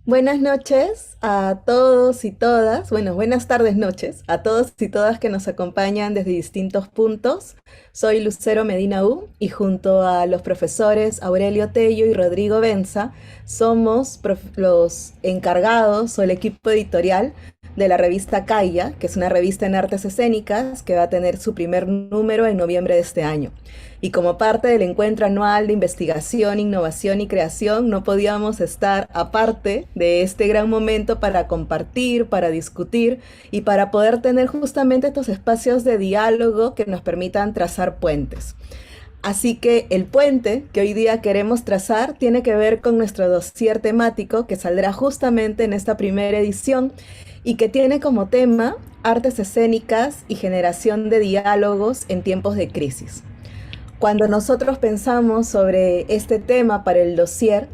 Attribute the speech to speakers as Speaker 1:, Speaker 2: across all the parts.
Speaker 1: Buenas noches a todos y todas, bueno, buenas tardes, noches a todos y todas que nos acompañan desde distintos puntos. Soy Lucero Medina U y junto a los profesores Aurelio Tello y Rodrigo Benza somos los encargados o el equipo editorial de la revista Calla, que es una revista en artes escénicas que va a tener su primer número en noviembre de este año. Y como parte del encuentro anual de investigación, innovación y creación, no podíamos estar aparte de este gran momento para compartir, para discutir y para poder tener justamente estos espacios de diálogo que nos permitan trazar puentes. Así que el puente que hoy día queremos trazar tiene que ver con nuestro dossier temático que saldrá justamente en esta primera edición y que tiene como tema artes escénicas y generación de diálogos en tiempos de crisis. Cuando nosotros pensamos sobre este tema para el dossier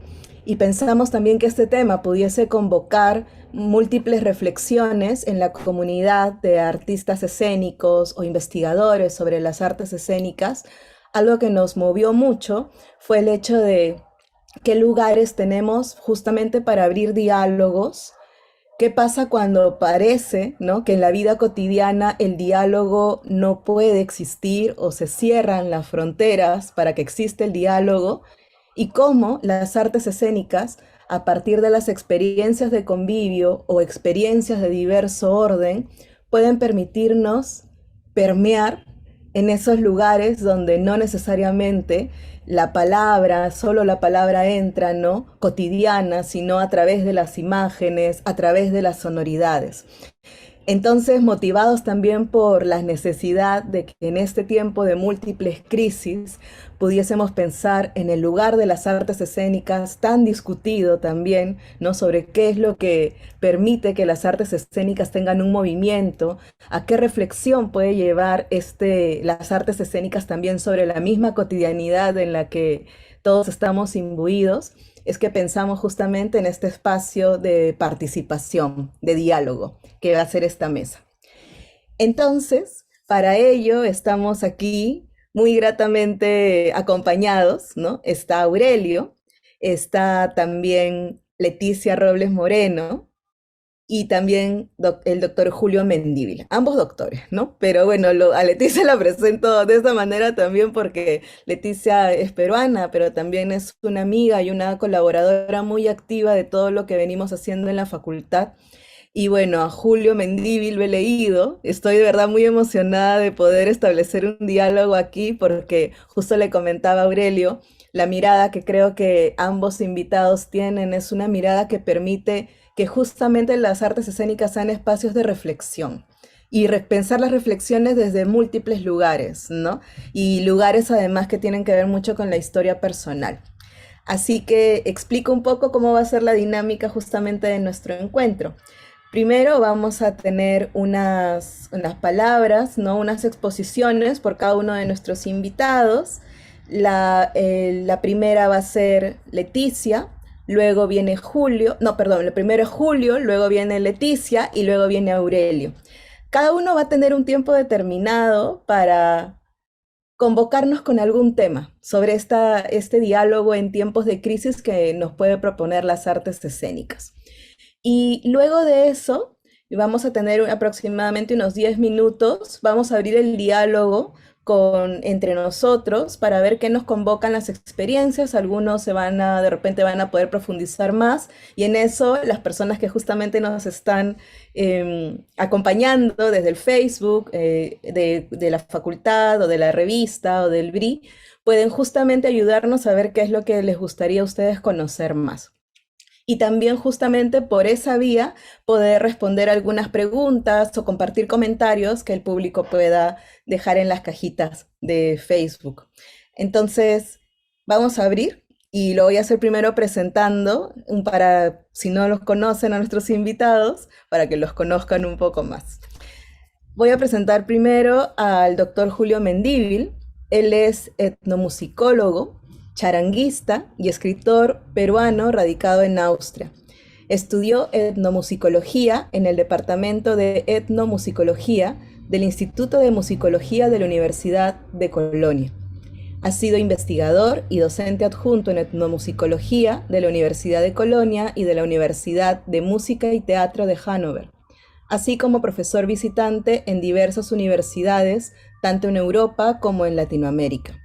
Speaker 1: y pensamos también que este tema pudiese convocar múltiples reflexiones en la comunidad de artistas escénicos o investigadores sobre las artes escénicas, algo que nos movió mucho fue el hecho de qué lugares tenemos justamente para abrir diálogos. ¿Qué pasa cuando parece, ¿no?, que en la vida cotidiana el diálogo no puede existir o se cierran las fronteras para que exista el diálogo? Y cómo las artes escénicas, a partir de las experiencias de convivio o experiencias de diverso orden, pueden permitirnos permear en esos lugares donde no necesariamente la palabra, solo la palabra entra, ¿no?, cotidiana, sino a través de las imágenes, a través de las sonoridades. Entonces, motivados también por la necesidad de que en este tiempo de múltiples crisis pudiésemos pensar en el lugar de las artes escénicas tan discutido también, ¿no?, sobre qué es lo que permite que las artes escénicas tengan un movimiento, a qué reflexión puede llevar las artes escénicas también sobre la misma cotidianidad en la que todos estamos imbuidos, es que pensamos justamente en este espacio de participación, de diálogo, que va a ser esta mesa. Entonces, para ello estamos aquí muy gratamente acompañados, ¿no? Está Aurelio, está también Leticia Robles Moreno, y también el doctor Julio Mendívil, ambos doctores, ¿no? Pero bueno, a Leticia la presento de esta manera también porque Leticia es peruana, pero también es una amiga y una colaboradora muy activa de todo lo que venimos haciendo en la facultad. Y bueno, a Julio Mendívil lo he leído. Estoy de verdad muy emocionada de poder establecer un diálogo aquí porque justo le comentaba a Aurelio, la mirada que creo que ambos invitados tienen es una mirada que permite que justamente las artes escénicas sean espacios de reflexión y pensar las reflexiones desde múltiples lugares, ¿no? Y lugares además que tienen que ver mucho con la historia personal. Así que explico un poco cómo va a ser la dinámica justamente de nuestro encuentro. Primero vamos a tener unas palabras, ¿no?, unas exposiciones por cada uno de nuestros invitados. La primera va a ser Leticia, luego viene Julio, no, perdón, el primero es Julio, luego viene Leticia y luego viene Aurelio. Cada uno va a tener un tiempo determinado para convocarnos con algún tema sobre este diálogo en tiempos de crisis que nos puede proponer las artes escénicas. Y luego de eso, vamos a tener aproximadamente unos 10 minutos, vamos a abrir el diálogo entre nosotros para ver qué nos convocan las experiencias. Algunos de repente van a poder profundizar más y en eso las personas que justamente nos están acompañando desde el Facebook de la facultad o de la revista o del BRI pueden justamente ayudarnos a ver qué es lo que les gustaría a ustedes conocer más. Y también justamente por esa vía poder responder algunas preguntas o compartir comentarios que el público pueda dejar en las cajitas de Facebook. Entonces, vamos a abrir y lo voy a hacer primero presentando, si no los conocen a nuestros invitados, para que los conozcan un poco más. Voy a presentar primero al doctor Julio Mendívil. Él es etnomusicólogo, charanguista y escritor peruano radicado en Austria. Estudió etnomusicología en el Departamento de Etnomusicología del Instituto de Musicología de la Universidad de Colonia. Ha sido investigador y docente adjunto en etnomusicología de la Universidad de Colonia y de la Universidad de Música y Teatro de Hannover, así como profesor visitante en diversas universidades, tanto en Europa como en Latinoamérica.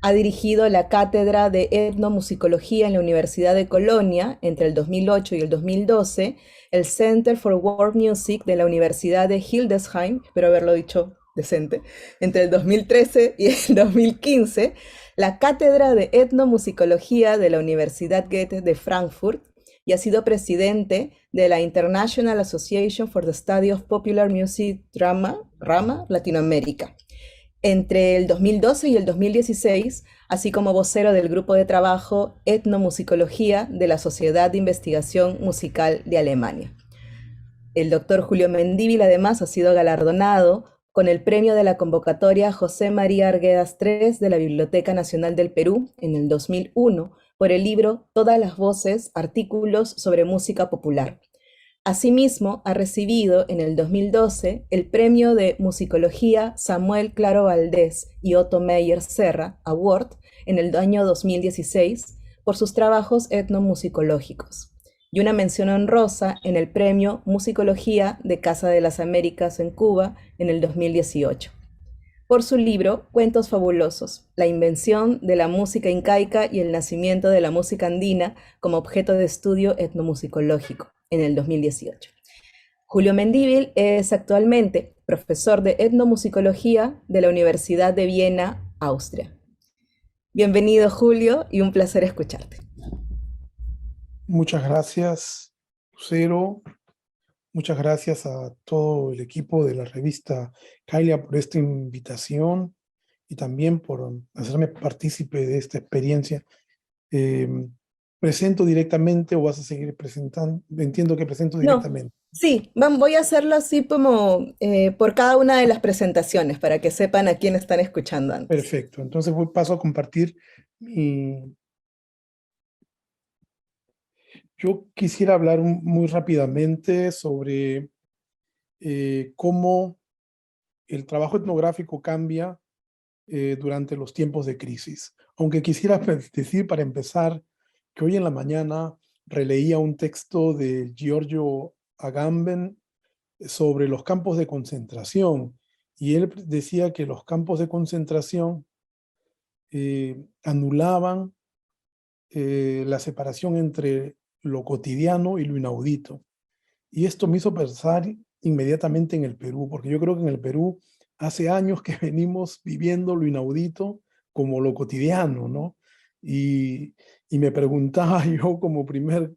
Speaker 1: Ha dirigido la cátedra de etnomusicología en la Universidad de Colonia entre el 2008 y el 2012, el Center for World Music de la Universidad de Hildesheim, espero haberlo dicho decente, entre el 2013 y el 2015, la cátedra de etnomusicología de la Universidad Goethe de Frankfurt, y ha sido presidente de la International Association for the Study of Popular Music Drama, RAMA, Latinoamérica entre el 2012 y el 2016, así como vocero del grupo de trabajo Etnomusicología de la Sociedad de Investigación Musical de Alemania. El doctor Julio Mendívil además ha sido galardonado con el premio de la convocatoria José María Arguedas III de la Biblioteca Nacional del Perú en el 2001 por el libro Todas las voces, artículos sobre música popular. Asimismo, ha recibido en el 2012 el premio de Musicología Samuel Claro Valdés y Otto Meyer Serra Award en el año 2016 por sus trabajos etnomusicológicos y una mención honrosa en el premio Musicología de Casa de las Américas en Cuba en el 2018 por su libro Cuentos Fabulosos, la invención de la música incaica y el nacimiento de la música andina como objeto de estudio etnomusicológico, en el 2018. Julio Mendívil es actualmente profesor de etnomusicología de la Universidad de Viena, Austria. Bienvenido, Julio, y un placer escucharte.
Speaker 2: Muchas gracias, Lucero. Muchas gracias a todo el equipo de la revista Kailia por esta invitación y también por hacerme partícipe de esta experiencia. ¿Presento directamente o vas a seguir presentando? Entiendo que presento directamente.
Speaker 1: No, sí, voy a hacerlo así como por cada una de las presentaciones para que sepan a quién están escuchando antes.
Speaker 2: Perfecto, entonces paso a compartir mi... Yo quisiera hablar muy rápidamente sobre cómo el trabajo etnográfico cambia durante los tiempos de crisis. Aunque quisiera decir para empezar que hoy en la mañana releía un texto de Giorgio Agamben sobre los campos de concentración y él decía que los campos de concentración anulaban la separación entre lo cotidiano y lo inaudito. Y esto me hizo pensar inmediatamente en el Perú, porque yo creo que en el Perú hace años que venimos viviendo lo inaudito como lo cotidiano, ¿no? Y me preguntaba yo como primer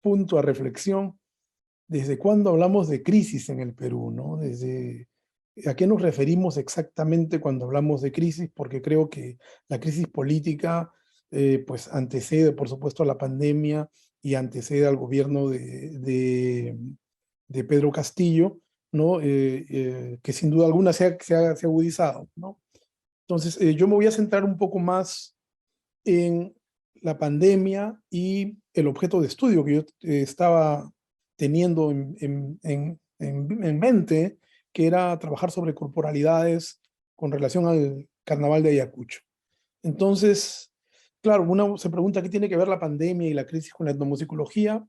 Speaker 2: punto a reflexión, ¿desde cuándo hablamos de crisis en el Perú, ¿no? ¿A qué nos referimos exactamente cuando hablamos de crisis? Porque creo que la crisis política pues antecede, por supuesto, a la pandemia y antecede al gobierno de Pedro Castillo, ¿no? Que sin duda alguna se ha agudizado, ¿no? Entonces, yo me voy a centrar un poco más en la pandemia y el objeto de estudio que yo estaba teniendo en mente, que era trabajar sobre corporalidades con relación al carnaval de Ayacucho. Entonces, claro, uno se pregunta qué tiene que ver la pandemia y la crisis con la etnomusicología.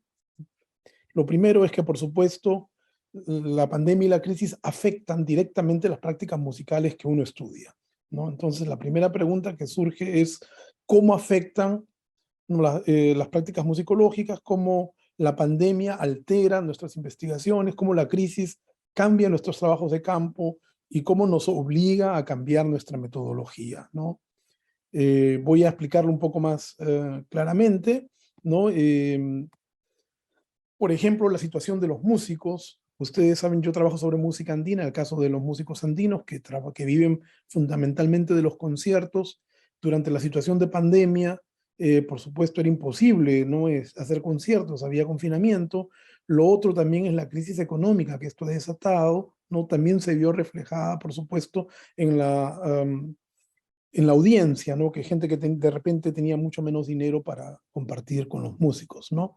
Speaker 2: Lo primero es que, por supuesto, la pandemia y la crisis afectan directamente las prácticas musicales que uno estudia, ¿no? Entonces, la primera pregunta que surge es cómo afectan las prácticas musicológicas, cómo la pandemia altera nuestras investigaciones, cómo la crisis cambia nuestros trabajos de campo y cómo nos obliga a cambiar nuestra metodología, ¿no? Voy a explicarlo un poco más claramente, ¿no? Por ejemplo, la situación de los músicos. Ustedes saben, yo trabajo sobre música andina, el caso de los músicos andinos que viven fundamentalmente de los conciertos. Durante la situación de pandemia, por supuesto, era imposible, ¿no? Hacer conciertos, había confinamiento. Lo otro también es la crisis económica que esto ha desatado, ¿no? También se vio reflejada, por supuesto, en la audiencia, ¿no? Que gente que de repente tenía mucho menos dinero para compartir con los músicos, ¿no?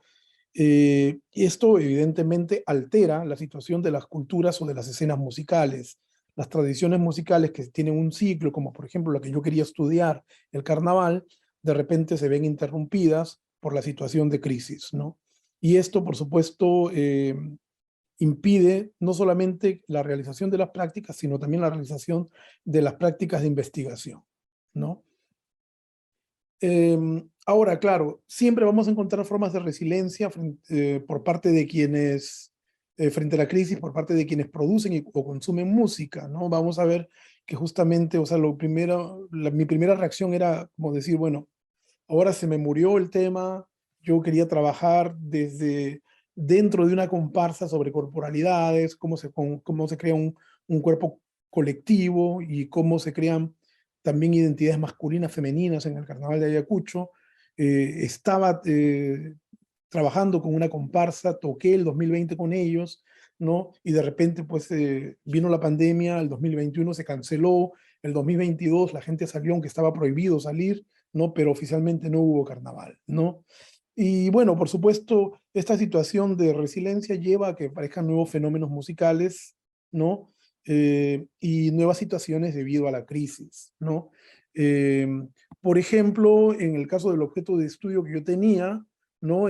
Speaker 2: Esto evidentemente altera la situación de las culturas o de las escenas musicales. las tradiciones musicales que tienen un ciclo, como por ejemplo la que yo quería estudiar, el carnaval, de repente se ven interrumpidas por la situación de crisis, ¿no? Y esto, por supuesto, impide no solamente la realización de las prácticas, sino también la realización de las prácticas de investigación, ¿no? Ahora, claro, siempre vamos a encontrar formas de resiliencia por parte de quienes, frente a la crisis, por parte de quienes producen o consumen música, ¿no? Vamos a ver que justamente, o sea, mi primera reacción era como decir, bueno, ahora se me murió el tema, yo quería trabajar desde dentro de una comparsa sobre corporalidades, cómo se crea un cuerpo colectivo y cómo se crean también identidades masculinas, femeninas en el Carnaval de Ayacucho. Estaba trabajando con una comparsa, toqué el 2020 con ellos, ¿no? Y de repente pues vino la pandemia, el 2021 se canceló, el 2022 la gente salió aunque estaba prohibido salir, ¿no? Pero oficialmente no hubo carnaval, ¿no? Y bueno, por supuesto, esta situación de resiliencia lleva a que aparezcan nuevos fenómenos musicales, ¿no? Y nuevas situaciones debido a la crisis, ¿no? Eh, por ejemplo, en el caso del objeto de estudio que yo tenía, ¿no?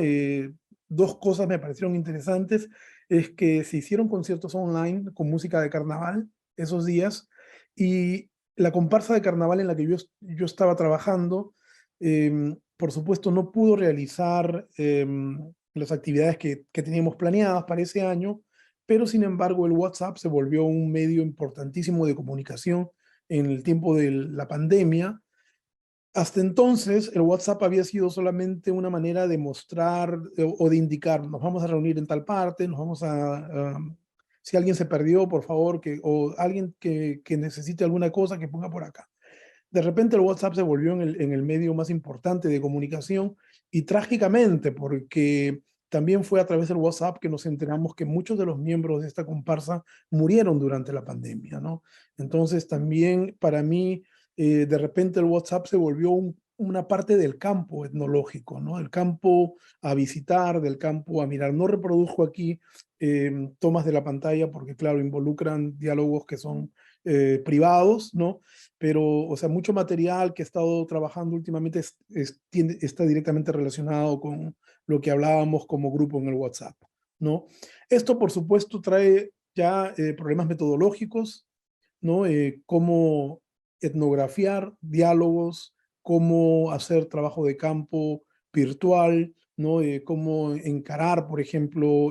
Speaker 2: Dos cosas me parecieron interesantes, es que se hicieron conciertos online con música de carnaval esos días, y la comparsa de carnaval en la que yo estaba trabajando, por supuesto, no pudo realizar las actividades que teníamos planeadas para ese año, pero sin embargo el WhatsApp se volvió un medio importantísimo de comunicación en el tiempo de la pandemia. Hasta entonces, el WhatsApp había sido solamente una manera de mostrar o de indicar, nos vamos a reunir en tal parte, si alguien se perdió, por favor, o alguien que necesite alguna cosa, que ponga por acá. De repente el WhatsApp se volvió en el medio más importante de comunicación, y trágicamente, porque también fue a través del WhatsApp que nos enteramos que muchos de los miembros de esta comparsa murieron durante la pandemia, ¿no? Entonces también para mí, de repente el WhatsApp se volvió una parte del campo etnológico, ¿no? El campo a visitar, del campo a mirar. No reproduzco aquí tomas de la pantalla porque, claro, involucran diálogos que son privados, ¿no? Pero, o sea, mucho material que he estado trabajando últimamente está directamente relacionado con lo que hablábamos como grupo en el WhatsApp, ¿no? Esto, por supuesto, trae ya problemas metodológicos, ¿no? Cómo etnografiar diálogos, cómo hacer trabajo de campo virtual, ¿no? Cómo encarar, por ejemplo,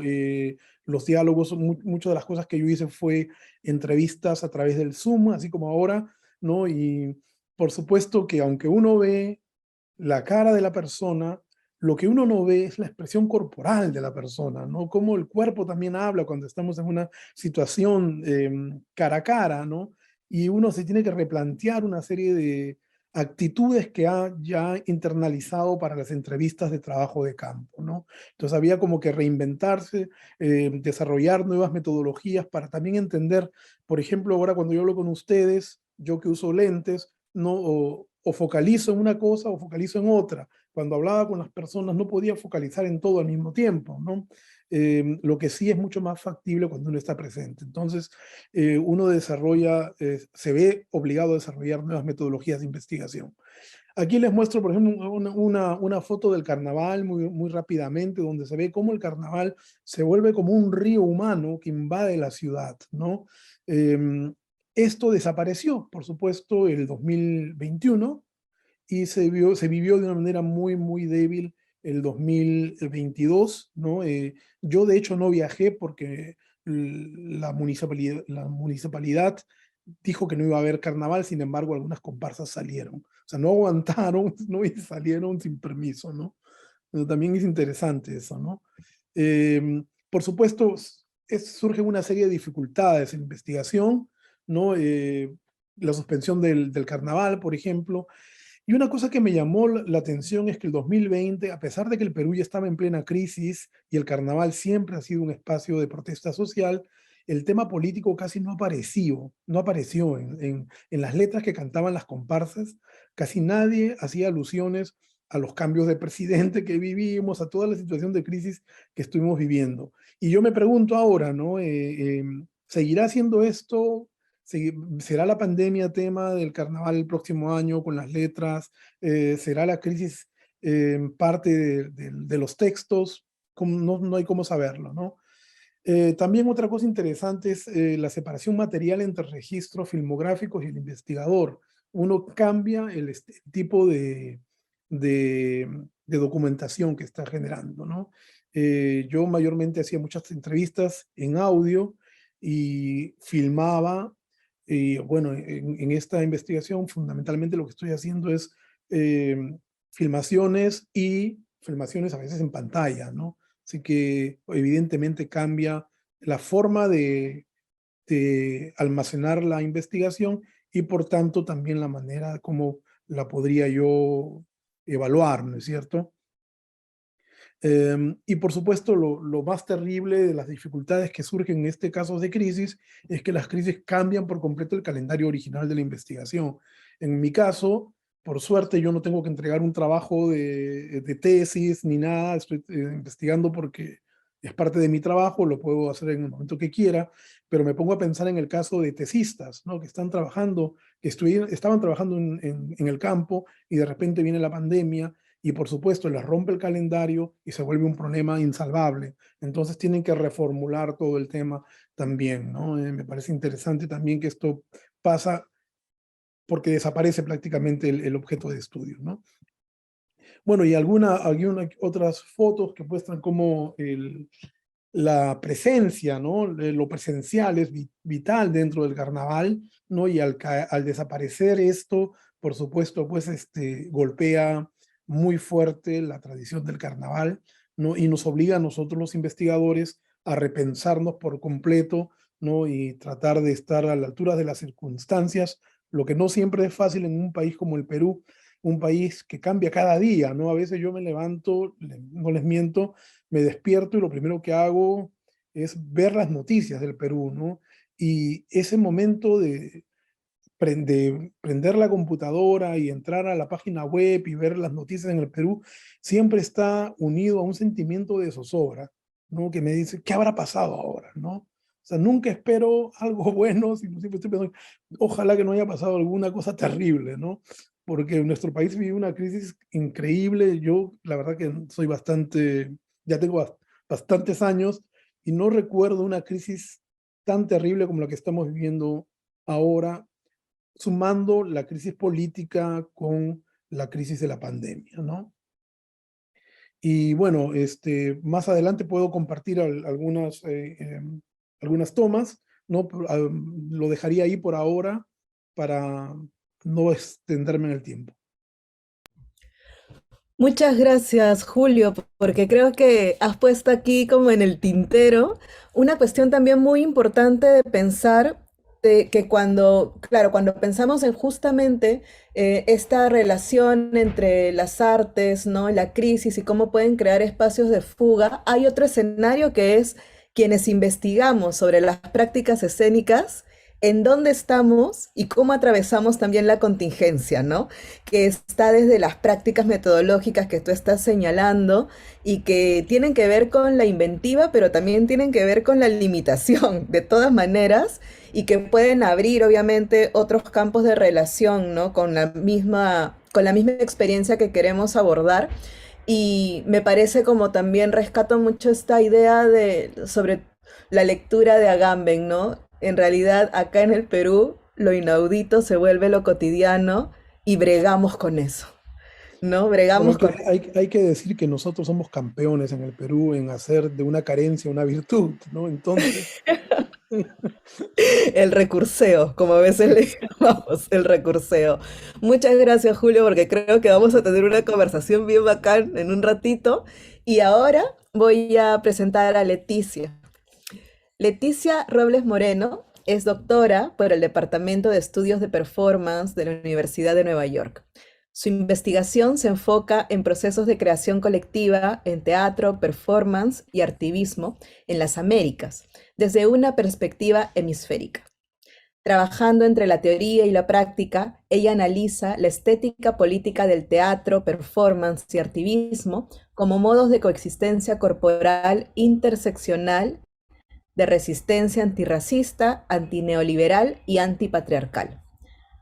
Speaker 2: los diálogos. Muchas de las cosas que yo hice fue entrevistas a través del Zoom, así como ahora, ¿no? Y por supuesto que aunque uno ve la cara de la persona, lo que uno no ve es la expresión corporal de la persona, ¿no? Cómo el cuerpo también habla cuando estamos en una situación cara a cara, ¿no? Y uno se tiene que replantear una serie de actitudes que ha ya internalizado para las entrevistas de trabajo de campo, ¿no? Entonces había como que reinventarse, desarrollar nuevas metodologías para también entender, por ejemplo, ahora cuando yo hablo con ustedes, yo que uso lentes, no, o focalizo en una cosa o focalizo en otra. Cuando hablaba con las personas no podía focalizar en todo al mismo tiempo, ¿no? Lo que sí es mucho más factible cuando uno está presente. Entonces, uno se ve obligado a desarrollar nuevas metodologías de investigación. Aquí les muestro, por ejemplo, una foto del carnaval muy rápidamente, donde se ve cómo el carnaval se vuelve como un río humano que invade la ciudad, ¿no? Esto desapareció, por supuesto, el 2021, y se vivió de una manera muy débil el 2022, ¿no? Yo de hecho no viajé porque la municipalidad dijo que no iba a haber carnaval, sin embargo algunas comparsas salieron. O sea, no aguantaron, ¿no? Y salieron sin permiso, ¿no? Pero también es interesante eso, ¿no? Por supuesto, surgen una serie de dificultades en investigación, ¿no? La suspensión del carnaval, por ejemplo, y una cosa que me llamó la atención es que el 2020, a pesar de que el Perú ya estaba en plena crisis y el carnaval siempre ha sido un espacio de protesta social, el tema político casi no apareció en las letras que cantaban las comparsas. Casi nadie hacía alusiones a los cambios de presidente que vivimos, a toda la situación de crisis que estuvimos viviendo. Y yo me pregunto ahora, ¿no? ¿Seguirá haciendo esto? ¿Será la pandemia tema del carnaval el próximo año con las letras? ¿Será la crisis parte de los textos? No, no hay cómo saberlo, ¿no? También otra cosa interesante es la separación material entre registros filmográficos y el investigador. Uno cambia el tipo de documentación que está generando, ¿no? Yo mayormente hacía muchas entrevistas en audio y filmaba. Y bueno, en esta investigación fundamentalmente lo que estoy haciendo es eh, filmaciones y filmaciones a veces en pantalla, ¿no? Así que evidentemente cambia la forma de almacenar la investigación y por tanto también la manera como la podría yo evaluar, ¿no es cierto? Y por supuesto, lo más terrible de las dificultades que surgen en este caso de crisis es que las crisis cambian por completo el calendario original de la investigación. En mi caso, por suerte, yo no tengo que entregar un trabajo de tesis ni nada, estoy investigando porque es parte de mi trabajo, lo puedo hacer en el momento que quiera, pero me pongo a pensar en el caso de tesistas, ¿no? Que están trabajando, estaban trabajando en el campo y de repente viene la pandemia y por supuesto les rompe el calendario y se vuelve un problema insalvable. Entonces tienen que reformular todo el tema también, ¿no? Me parece interesante también que esto pasa porque desaparece prácticamente el objeto de estudio, ¿no? Bueno, y otras fotos que muestran cómo la presencia, ¿no? Lo presencial es vital dentro del carnaval, ¿no? Y al desaparecer esto, por supuesto, pues golpea muy fuerte la tradición del carnaval, ¿no? Y nos obliga a nosotros los investigadores a repensarnos por completo, ¿no? Y tratar de estar a la altura de las circunstancias, lo que no siempre es fácil en un país como el Perú, un país que cambia cada día, ¿no? A veces yo me levanto, no les miento, me despierto y lo primero que hago es ver las noticias del Perú, ¿no? Y ese momento de prender la computadora y entrar a la página web y ver las noticias en el Perú, siempre está unido a un sentimiento de zozobra, ¿no? Que me dice, ¿qué habrá pasado ahora, no? O sea, nunca espero algo bueno, sino siempre estoy pensando, ojalá que no haya pasado alguna cosa terrible, ¿no? Porque nuestro país vive una crisis increíble. Yo, la verdad que soy ya tengo bastantes años y no recuerdo una crisis tan terrible como la que estamos viviendo ahora, sumando la crisis política con la crisis de la pandemia, ¿no? Y bueno, más adelante puedo compartir algunas tomas, ¿no? Lo dejaría ahí por ahora para no extenderme en el tiempo.
Speaker 1: Muchas gracias, Julio, porque creo que has puesto aquí como en el tintero una cuestión también muy importante de pensar de que cuando, claro, cuando pensamos en justamente esta relación entre las artes, ¿no? La crisis y cómo pueden crear espacios de fuga, hay otro escenario que es quienes investigamos sobre las prácticas escénicas, en dónde estamos y cómo atravesamos también la contingencia, ¿no? Que está desde las prácticas metodológicas que tú estás señalando y que tienen que ver con la inventiva, pero también tienen que ver con la limitación, de todas maneras, y que pueden abrir, obviamente, otros campos de relación, ¿no? Con la misma experiencia que queremos abordar. Y me parece como también rescato mucho esta idea sobre la lectura de Agamben, ¿no? En realidad, acá en el Perú, lo inaudito se vuelve lo cotidiano y bregamos con eso, ¿no?
Speaker 2: Bueno,
Speaker 1: Bregamos con
Speaker 2: hay que decir que nosotros somos campeones en el Perú en hacer de una carencia una virtud, ¿no? Entonces,
Speaker 1: el recurseo, como a veces le llamamos, el recurseo. Muchas gracias, Julio, porque creo que vamos a tener una conversación bien bacán en un ratito. Y ahora voy a presentar a Leticia. Leticia Robles Moreno es doctora por el Departamento de Estudios de Performance de la Universidad de Nueva York. Su investigación se enfoca en procesos de creación colectiva en teatro, performance y artivismo en las Américas, desde una perspectiva hemisférica. Trabajando entre la teoría y la práctica, ella analiza la estética política del teatro, performance y artivismo como modos de coexistencia corporal interseccional de resistencia antirracista, antineoliberal y antipatriarcal.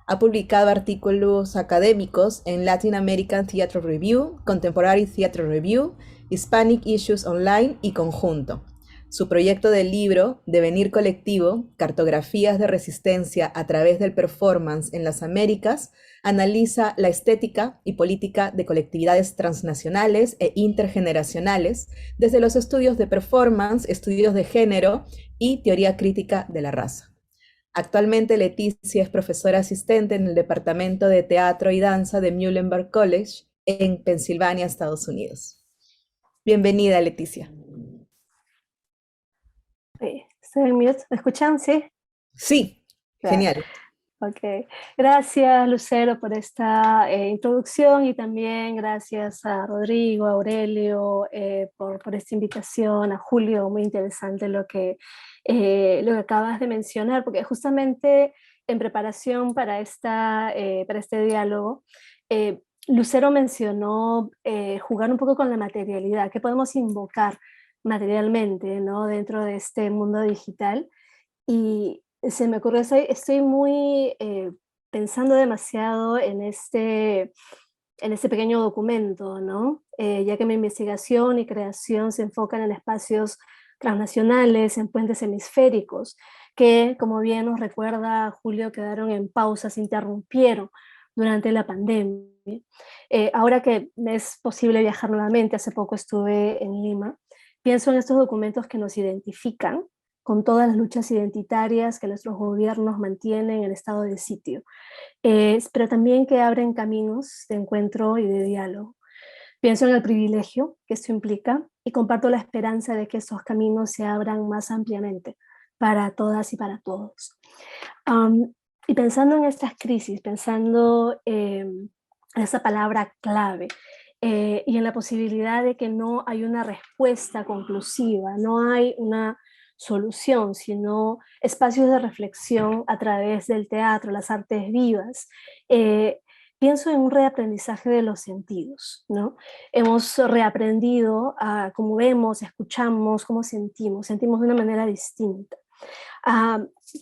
Speaker 1: Ha publicado artículos académicos en Latin American Theatre Review, Contemporary Theatre Review, Hispanic Issues Online y Conjunto. Su proyecto de libro, Devenir Colectivo, Cartografías de Resistencia a través del Performance en las Américas, analiza la estética y política de colectividades transnacionales e intergeneracionales desde los estudios de performance, estudios de género y teoría crítica de la raza. Actualmente Leticia es profesora asistente en el Departamento de Teatro y Danza de Muhlenberg College en Pensilvania, Estados Unidos. Bienvenida, Leticia.
Speaker 3: Estoy en mute. ¿Me escuchan? ¿Sí?
Speaker 1: Sí,
Speaker 3: claro.
Speaker 1: Genial.
Speaker 3: Ok. Gracias, Lucero, por esta introducción, y también gracias a Rodrigo, a Aurelio, por esta invitación, a Julio. Muy interesante lo que acabas de mencionar, porque justamente en preparación para este diálogo, Lucero mencionó jugar un poco con la materialidad, que podemos invocar materialmente, ¿no?, dentro de este mundo digital. Y se me ocurrió, estoy muy pensando demasiado en este pequeño documento, ¿no? Ya que mi investigación y creación se enfocan en espacios transnacionales, en puentes hemisféricos, que, como bien nos recuerda Julio, quedaron en pausa, se interrumpieron durante la pandemia. Ahora que me es posible viajar nuevamente, hace poco estuve en Lima, pienso en estos documentos que nos identifican con todas las luchas identitarias que nuestros gobiernos mantienen en estado de sitio, pero también que abren caminos de encuentro y de diálogo. Pienso en el privilegio que esto implica y comparto la esperanza de que estos caminos se abran más ampliamente para todas y para todos. Y pensando en estas crisis, pensando en esa palabra clave, y en la posibilidad de que no hay una respuesta conclusiva, no hay una solución, sino espacios de reflexión a través del teatro, las artes vivas. Pienso en un reaprendizaje de los sentidos, ¿no? Hemos reaprendido a cómo vemos, escuchamos, cómo sentimos de una manera distinta.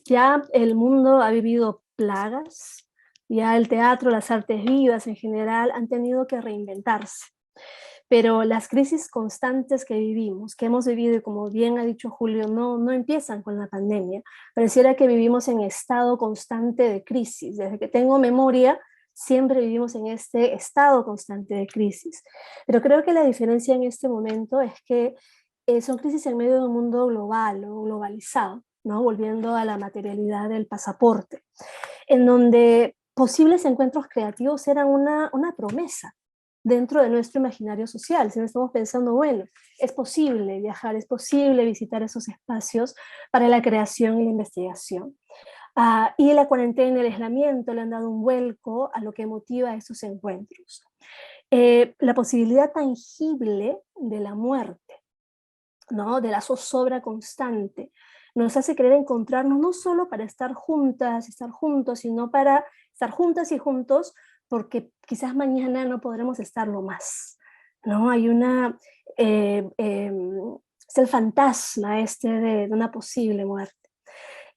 Speaker 3: Ya el mundo ha vivido plagas, ya el teatro, las artes vivas en general han tenido que reinventarse. Pero las crisis constantes que vivimos, que hemos vivido, y como bien ha dicho Julio, no empiezan con la pandemia. Pareciera que vivimos en estado constante de crisis. Desde que tengo memoria, siempre vivimos en este estado constante de crisis. Pero creo que la diferencia en este momento es que son crisis en medio de un mundo global o globalizado, ¿no? Volviendo a la materialidad del pasaporte, en donde posibles encuentros creativos eran una promesa dentro de nuestro imaginario social. Si no estamos pensando, bueno, es posible viajar, es posible visitar esos espacios para la creación y la investigación. Y la cuarentena y el aislamiento le han dado un vuelco a lo que motiva estos encuentros. La posibilidad tangible de la muerte, ¿no?, de la zozobra constante, nos hace querer encontrarnos no solo para estar juntas, estar juntos, sino para estar juntas y juntos, porque quizás mañana no podremos estarlo más, ¿no? Hay es el fantasma de una posible muerte.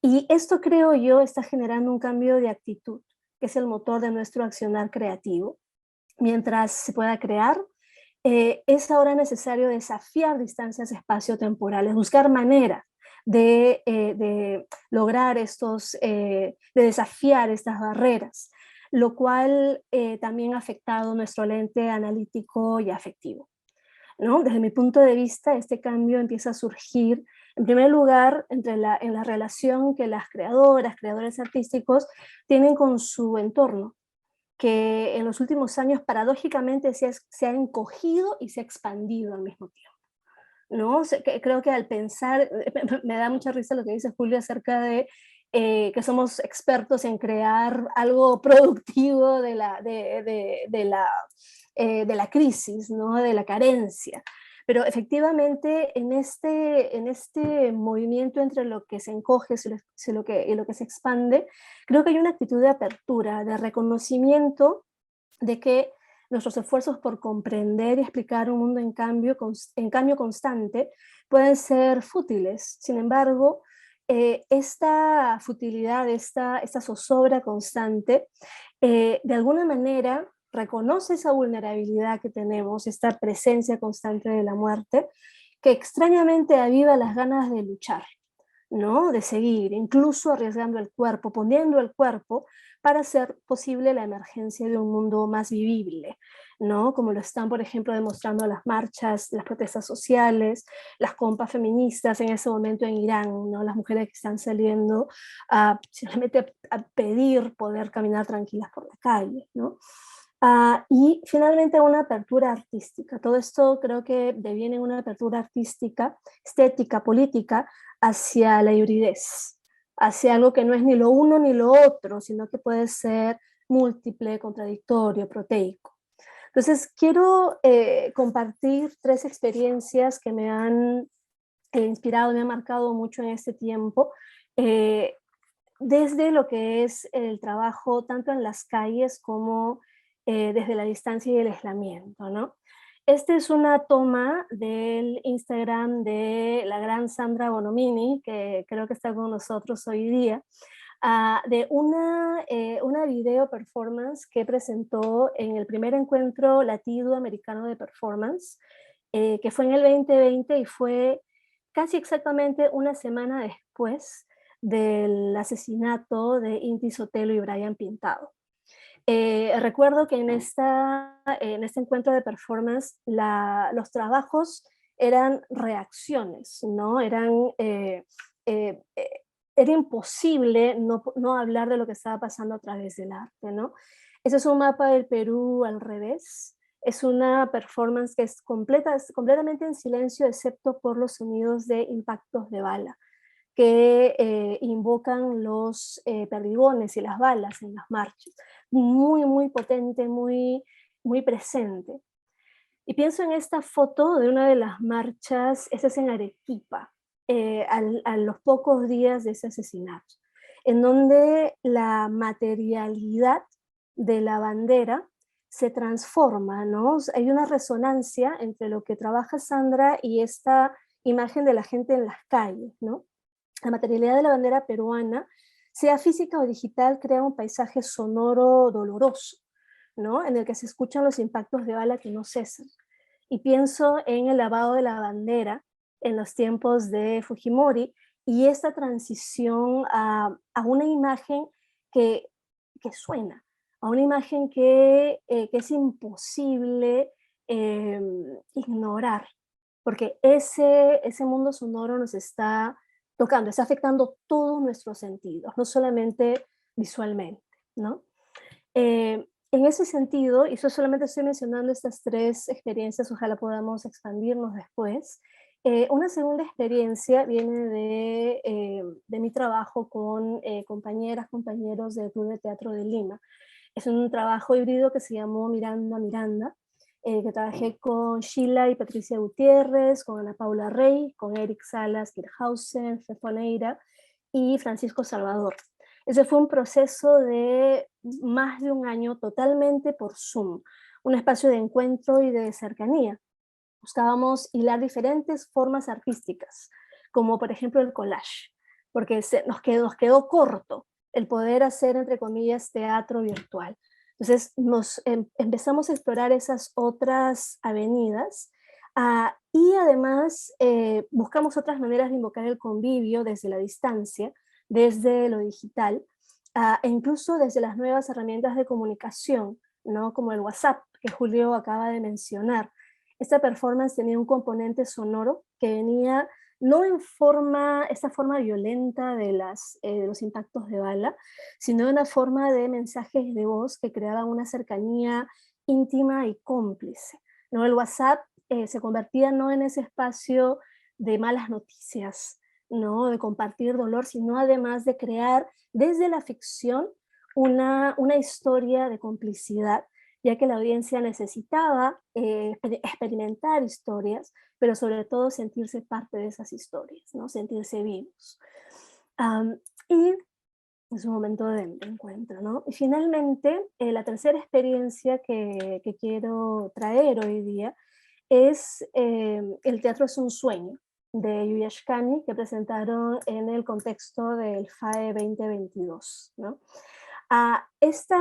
Speaker 3: Y esto, creo yo, está generando un cambio de actitud, que es el motor de nuestro accionar creativo. Mientras se pueda crear, es ahora necesario desafiar distancias espaciotemporales, buscar maneras de lograr de desafiar estas barreras, lo cual también ha afectado nuestro lente analítico y afectivo, ¿no? Desde mi punto de vista, este cambio empieza a surgir, en primer lugar, en la relación que las creadores artísticos tienen con su entorno, que en los últimos años paradójicamente se ha encogido y se ha expandido al mismo tiempo, ¿no? Creo que al pensar, me da mucha risa lo que dice Julio acerca de que somos expertos en crear algo productivo de la crisis, ¿no?, de la carencia. Pero efectivamente en este movimiento entre lo que se encoge y lo que se expande, creo que hay una actitud de apertura, de reconocimiento de que nuestros esfuerzos por comprender y explicar un mundo en cambio constante pueden ser fútiles. Sin embargo, esta futilidad, esta zozobra constante, de alguna manera reconoce esa vulnerabilidad que tenemos, esta presencia constante de la muerte, que extrañamente aviva las ganas de luchar, ¿no? De seguir, incluso arriesgando el cuerpo, poniendo el cuerpo para hacer posible la emergencia de un mundo más vivible, ¿no? Como lo están, por ejemplo, demostrando las marchas, las protestas sociales, las compas feministas en ese momento en Irán, ¿no? Las mujeres que están saliendo simplemente a pedir poder caminar tranquilas por la calle, ¿no? Y finalmente una apertura artística. Todo esto creo que deviene en una apertura artística, estética, política, hacia la hibridez, hacia algo que no es ni lo uno ni lo otro, sino que puede ser múltiple, contradictorio, proteico. Entonces, quiero compartir 3 experiencias que me han inspirado, me han marcado mucho en este tiempo, eh, desde lo que es el trabajo tanto en las calles como desde la distancia y el aislamiento, ¿no? Esta es una toma del Instagram de la gran Sandra Bonomini, que creo que está con nosotros hoy día, de una video performance que presentó en el primer encuentro latido americano de performance, que fue en el 2020 y fue casi exactamente una semana después del asesinato de Inti Sotelo y Brian Pintado. Recuerdo que en este encuentro de performance los trabajos eran reacciones, ¿no? Eh, eh, Era imposible no hablar de lo que estaba pasando a través del arte, ¿no? Ese es un mapa del Perú al revés. Es una performance que es completamente en silencio, excepto por los sonidos de impactos de bala que invocan los perdigones y las balas en las marchas. Muy, muy potente, muy presente. Y pienso en esta foto de una de las marchas, esa es en Arequipa, a los pocos días de ese asesinato, en donde la materialidad de la bandera se transforma, ¿no? Hay una resonancia entre lo que trabaja Sandra y esta imagen de la gente en las calles, ¿no? La materialidad de la bandera peruana, sea física o digital, crea un paisaje sonoro doloroso, ¿no? En el que se escuchan los impactos de bala que no cesan. Y pienso en el lavado de la bandera en los tiempos de Fujimori y esta transición a una imagen que, que suena, a una imagen que es imposible eh, ignorar, porque ese mundo sonoro nos está tocando, está afectando todos nuestros sentidos, no solamente visualmente, ¿no? En ese sentido, y yo solamente estoy mencionando estas 3 experiencias, ojalá podamos expandirnos después, una segunda experiencia viene de mi trabajo con compañeras, compañeros del Club de Teatro de Lima. Es un trabajo híbrido que se llamó Miranda Miranda, que trabajé con Sheila y Patricia Gutiérrez, con Ana Paula Rey, con Eric Salas Kirchhausen, Fefoneira y Francisco Salvador. Ese fue un proceso de más de un año totalmente por Zoom, un espacio de encuentro y de cercanía. Buscábamos hilar diferentes formas artísticas, como por ejemplo el collage, porque nos quedó corto el poder hacer, entre comillas, teatro virtual. Entonces empezamos a explorar esas otras avenidas y además buscamos otras maneras de invocar el convivio desde la distancia, desde lo digital, e incluso desde las nuevas herramientas de comunicación, ¿no? Como el WhatsApp, que Julio acaba de mencionar. Esta performance tenía un componente sonoro que venía no en esta forma violenta de los impactos de bala, sino en una forma de mensajes de voz que creaban una cercanía íntima y cómplice, ¿no? El WhatsApp se convertía no en ese espacio de malas noticias, ¿no? De compartir dolor, sino además de crear desde la ficción una historia de complicidad, ya que la audiencia necesitaba experimentar historias, pero sobre todo sentirse parte de esas historias, ¿no? Sentirse vivos. Y es un momento de encuentro, ¿no? Y finalmente, la tercera experiencia que quiero traer hoy día es el teatro es un sueño, de Yuyashkani que presentaron en el contexto del FAE 2022, ¿no? Este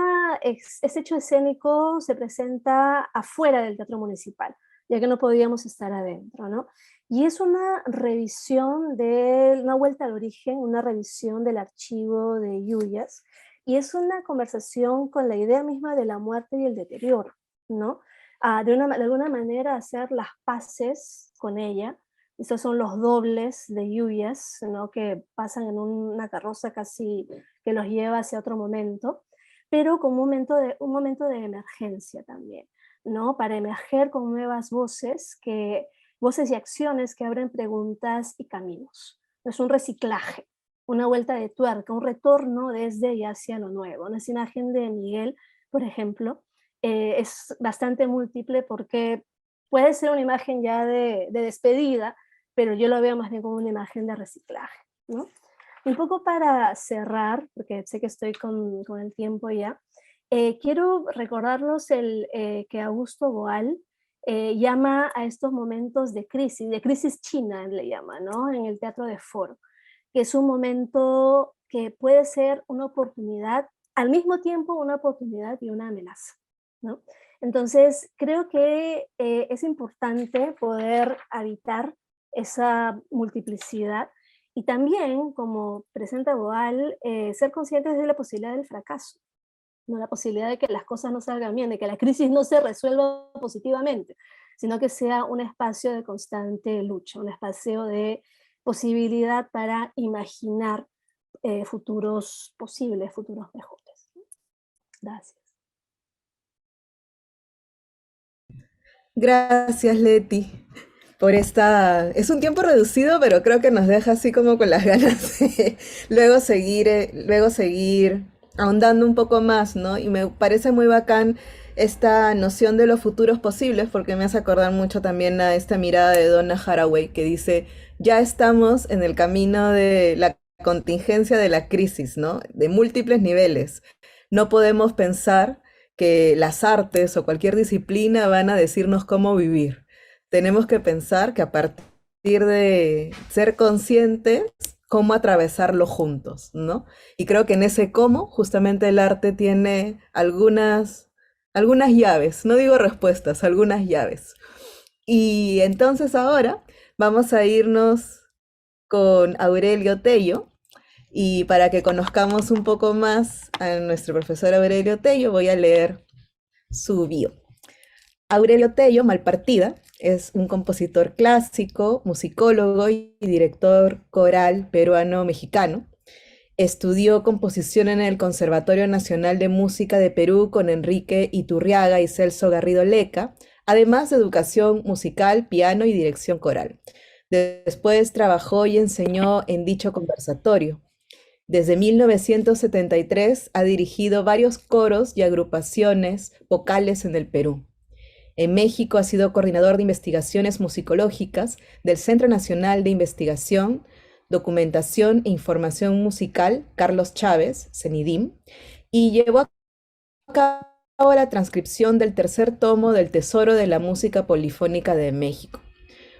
Speaker 3: hecho escénico se presenta afuera del Teatro Municipal, ya que no podíamos estar adentro, ¿no? Y es una revisión una vuelta al origen, una revisión del archivo de Yuyas, y es una conversación con la idea misma de la muerte y el deterioro, ¿no? De alguna manera hacer las paces con ella. Estos son los dobles de Yuyas, ¿no? Que pasan en una carroza casi que los lleva hacia otro momento, pero como un momento de emergencia también, ¿no? Para emerger con nuevas voces y acciones que abren preguntas y caminos. Es un reciclaje, una vuelta de tuerca, un retorno desde y hacia lo nuevo. Esa imagen de Miguel, por ejemplo, es bastante múltiple porque puede ser una imagen ya de despedida, pero yo lo veo más bien como una imagen de reciclaje, ¿no? Un poco para cerrar, porque sé que estoy con el tiempo ya, quiero recordarlos que Augusto Boal llama a estos momentos de crisis china le llama, ¿no? En el teatro de foro, que es un momento que puede ser una oportunidad, al mismo tiempo una oportunidad y una amenaza, ¿no? Entonces, creo que es importante poder habitar esa multiplicidad y también, como presenta Boal, ser conscientes de la posibilidad del fracaso, no la posibilidad de que las cosas no salgan bien, de que la crisis no se resuelva positivamente, sino que sea un espacio de constante lucha, un espacio de posibilidad para imaginar futuros posibles, futuros mejores. Gracias.
Speaker 1: Gracias, Leti, por esta... Es un tiempo reducido, pero creo que nos deja así como con las ganas de luego seguir ahondando un poco más, ¿no? Y me parece muy bacán esta noción de los futuros posibles, porque me hace acordar mucho también a esta mirada de Donna Haraway, que dice, ya estamos en el camino de la contingencia de la crisis, ¿no? De múltiples niveles. No podemos pensar que las artes o cualquier disciplina van a decirnos cómo vivir. Tenemos que pensar que a partir de ser conscientes, cómo atravesarlo juntos, ¿no? Y creo que en ese cómo, justamente el arte tiene algunas llaves, no digo respuestas, algunas llaves. Y entonces ahora vamos a irnos con Aurelio Tello, y para que conozcamos un poco más a nuestro profesor Aurelio Tello, voy a leer su bio. Aurelio Tello Malpartida es un compositor clásico, musicólogo y director coral peruano-mexicano. Estudió composición en el Conservatorio Nacional de Música de Perú con Enrique Iturriaga y Celso Garrido Leca, además de educación musical, piano y dirección coral. Después trabajó y enseñó en dicho conservatorio. Desde 1973 ha dirigido varios coros y agrupaciones vocales en el Perú. En México ha sido coordinador de investigaciones musicológicas del Centro Nacional de Investigación, Documentación e Información Musical Carlos Chávez, CENIDIM, y llevó a cabo la transcripción del tercer tomo del Tesoro de la Música Polifónica de México.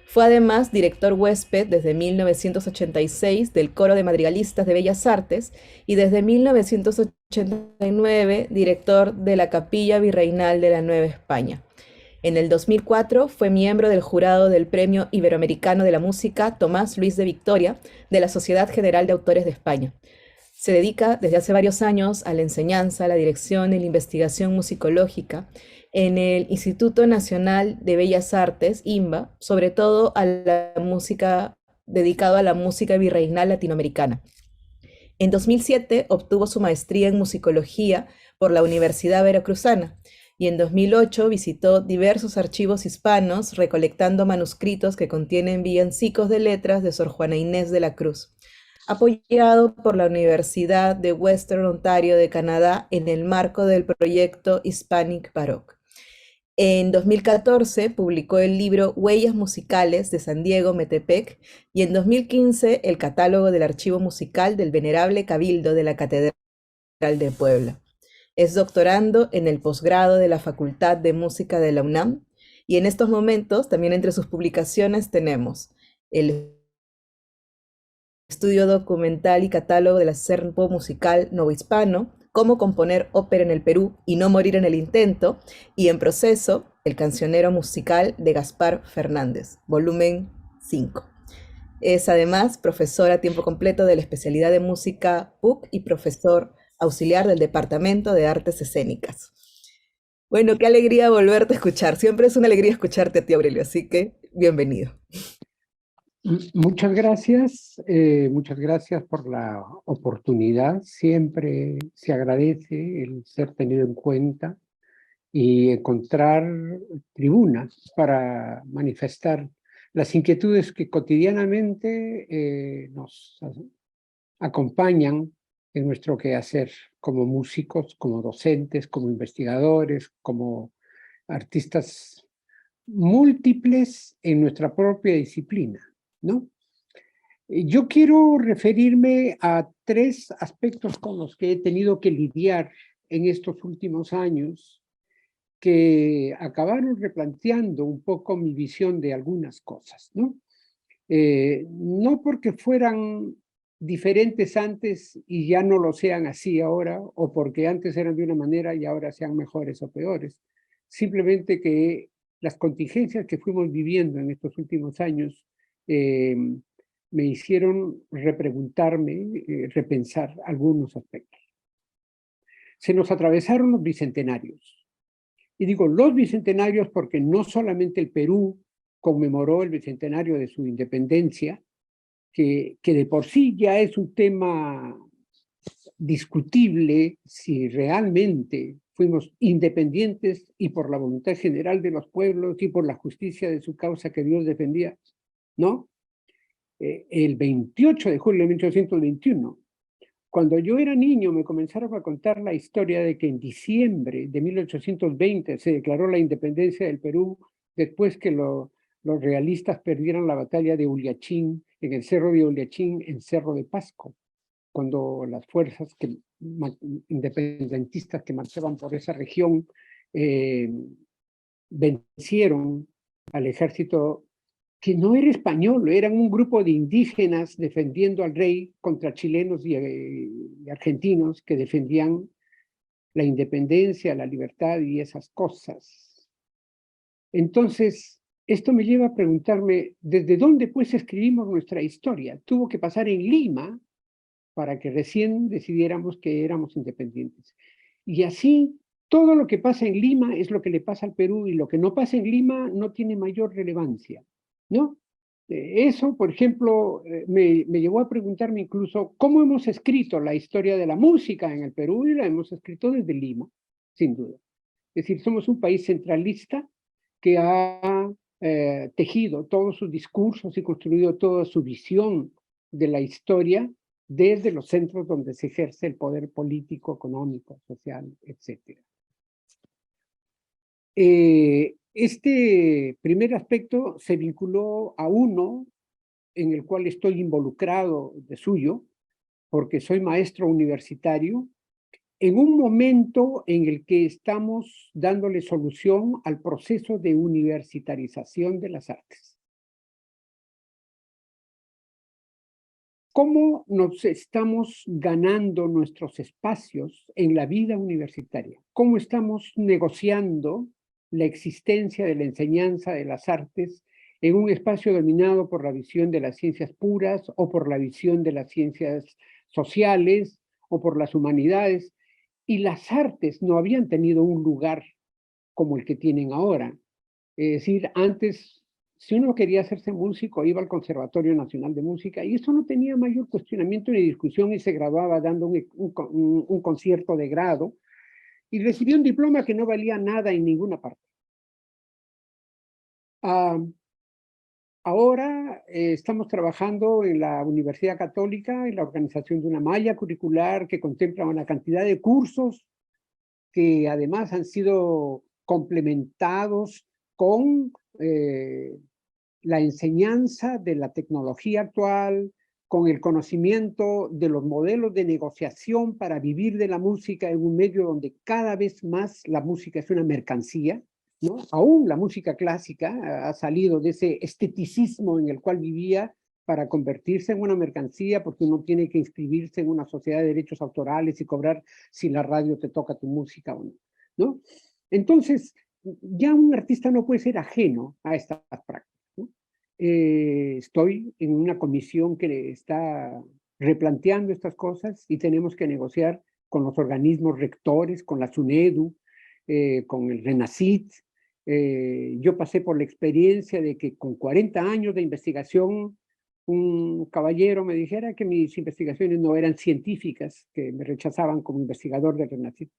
Speaker 1: Fue además director huésped desde 1986 del Coro de Madrigalistas de Bellas Artes y desde 1989 director de la Capilla Virreinal de la Nueva España. En el 2004 fue miembro del jurado del Premio Iberoamericano de la Música Tomás Luis de Victoria de la Sociedad General de Autores de España. Se dedica desde hace varios años a la enseñanza, la dirección y la investigación musicológica en el Instituto Nacional de Bellas Artes, INBA, sobre todo a la música, dedicado a la música virreinal latinoamericana. En 2007 obtuvo su maestría en musicología por la Universidad Veracruzana y en 2008 visitó diversos archivos hispanos recolectando manuscritos que contienen villancicos de letras de Sor Juana Inés de la Cruz, apoyado por la Universidad de Western Ontario de Canadá en el marco del proyecto Hispanic Baroque. En 2014 publicó el libro Huellas Musicales de San Diego, Metepec, y en 2015 el catálogo del archivo musical del Venerable Cabildo de la Catedral de Puebla. Es doctorando en el posgrado de la Facultad de Música de la UNAM, y en estos momentos también entre sus publicaciones tenemos el estudio documental y catálogo del acervo musical novohispano, Cómo componer ópera en el Perú y no morir en el intento, y En proceso, el cancionero musical de Gaspar Fernández, volumen 5. Es además profesor a tiempo completo de la especialidad de música PUC y profesor auxiliar del Departamento de Artes Escénicas. Bueno, qué alegría volverte a escuchar. Siempre es una alegría escucharte a ti, Aurelio, así que bienvenido.
Speaker 4: Muchas gracias por la oportunidad. Siempre se agradece el ser tenido en cuenta y encontrar tribunas para manifestar las inquietudes que cotidianamente nos acompañan en nuestro quehacer como músicos, como docentes, como investigadores, como artistas múltiples en nuestra propia disciplina, ¿no? Yo quiero referirme a 3 aspectos con los que he tenido que lidiar en estos últimos años, que acabaron replanteando un poco mi visión de algunas cosas, ¿no? No porque fueran diferentes antes y ya no lo sean así ahora, o porque antes eran de una manera y ahora sean mejores o peores. Simplemente que las contingencias que fuimos viviendo en estos últimos años me hicieron repreguntarme, repensar algunos aspectos. Se nos atravesaron los bicentenarios. Y digo los bicentenarios porque no solamente el Perú conmemoró el bicentenario de su independencia, que de por sí ya es un tema discutible si realmente fuimos independientes y por la voluntad general de los pueblos y por la justicia de su causa que Dios defendía, ¿no? El 28 de julio de 1821, cuando yo era niño, me comenzaron a contar la historia de que en diciembre de 1820 se declaró la independencia del Perú después que los realistas perdieron la batalla de Uliachín, en el cerro de Uliachín, en Cerro de Pasco, cuando las fuerzas independentistas que marchaban por esa región vencieron al ejército que no era español, eran un grupo de indígenas defendiendo al rey contra chilenos y argentinos que defendían la independencia, la libertad y esas cosas. Entonces, esto me lleva a preguntarme, ¿desde dónde pues escribimos nuestra historia? Tuvo que pasar en Lima para que recién decidiéramos que éramos independientes. Y así, todo lo que pasa en Lima es lo que le pasa al Perú y lo que no pasa en Lima no tiene mayor relevancia, ¿no? Eso, por ejemplo, me llevó a preguntarme incluso cómo hemos escrito la historia de la música en el Perú y la hemos escrito desde Lima, sin duda. Es decir, somos un país centralista que ha tejido todos sus discursos y construido toda su visión de la historia desde los centros donde se ejerce el poder político, económico, social, etc. Este primer aspecto se vinculó a uno en el cual estoy involucrado de suyo, porque soy maestro universitario, en un momento en el que estamos dándole solución al proceso de universitarización de las artes. ¿Cómo nos estamos ganando nuestros espacios en la vida universitaria? ¿Cómo estamos negociando la existencia de la enseñanza de las artes en un espacio dominado por la visión de las ciencias puras o por la visión de las ciencias sociales o por las humanidades? Y las artes no habían tenido un lugar como el que tienen ahora. Es decir, antes, si uno quería hacerse músico, iba al Conservatorio Nacional de Música y eso no tenía mayor cuestionamiento ni discusión y se graduaba dando un concierto de grado y recibió un diploma que no valía nada en ninguna parte. Ahora estamos trabajando en la Universidad Católica en la organización de una malla curricular que contempla una cantidad de cursos que además han sido complementados con la enseñanza de la tecnología actual, con el conocimiento de los modelos de negociación para vivir de la música en un medio donde cada vez más la música es una mercancía, ¿no? Aún la música clásica ha salido de ese esteticismo en el cual vivía para convertirse en una mercancía, porque uno tiene que inscribirse en una sociedad de derechos autorales y cobrar si la radio te toca tu música o no, ¿no? Entonces, ya un artista no puede ser ajeno a estas prácticas, ¿no? Estoy en una comisión que está replanteando estas cosas y tenemos que negociar con los organismos rectores, con la SUNEDU, con el RENACIT. Yo pasé por la experiencia de que con 40 años de investigación, un caballero me dijera que mis investigaciones no eran científicas, que me rechazaban como investigador del RENACIT.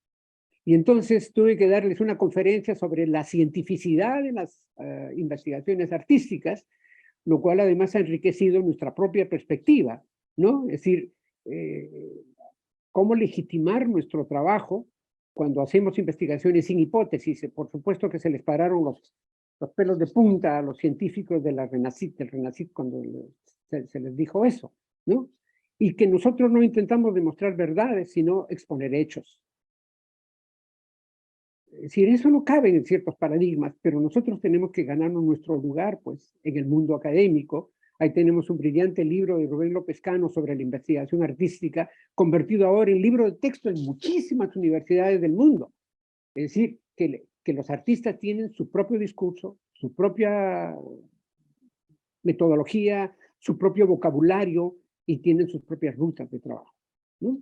Speaker 4: Y entonces tuve que darles una conferencia sobre la cientificidad de las investigaciones artísticas, lo cual además ha enriquecido nuestra propia perspectiva, ¿no? Es decir, cómo legitimar nuestro trabajo cuando hacemos investigaciones sin hipótesis. Por supuesto que se les pararon los pelos de punta a los científicos de la RENACIT, del RENACIT cuando se les dijo eso, ¿no? Y que nosotros no intentamos demostrar verdades, sino exponer hechos. Es decir, eso no cabe en ciertos paradigmas, pero nosotros tenemos que ganarnos nuestro lugar, pues, en el mundo académico. Ahí tenemos un brillante libro de Rubén López Cano sobre la investigación artística, convertido ahora en libro de texto en muchísimas universidades del mundo. Es decir, que los artistas tienen su propio discurso, su propia metodología, su propio vocabulario y tienen sus propias rutas de trabajo, ¿no?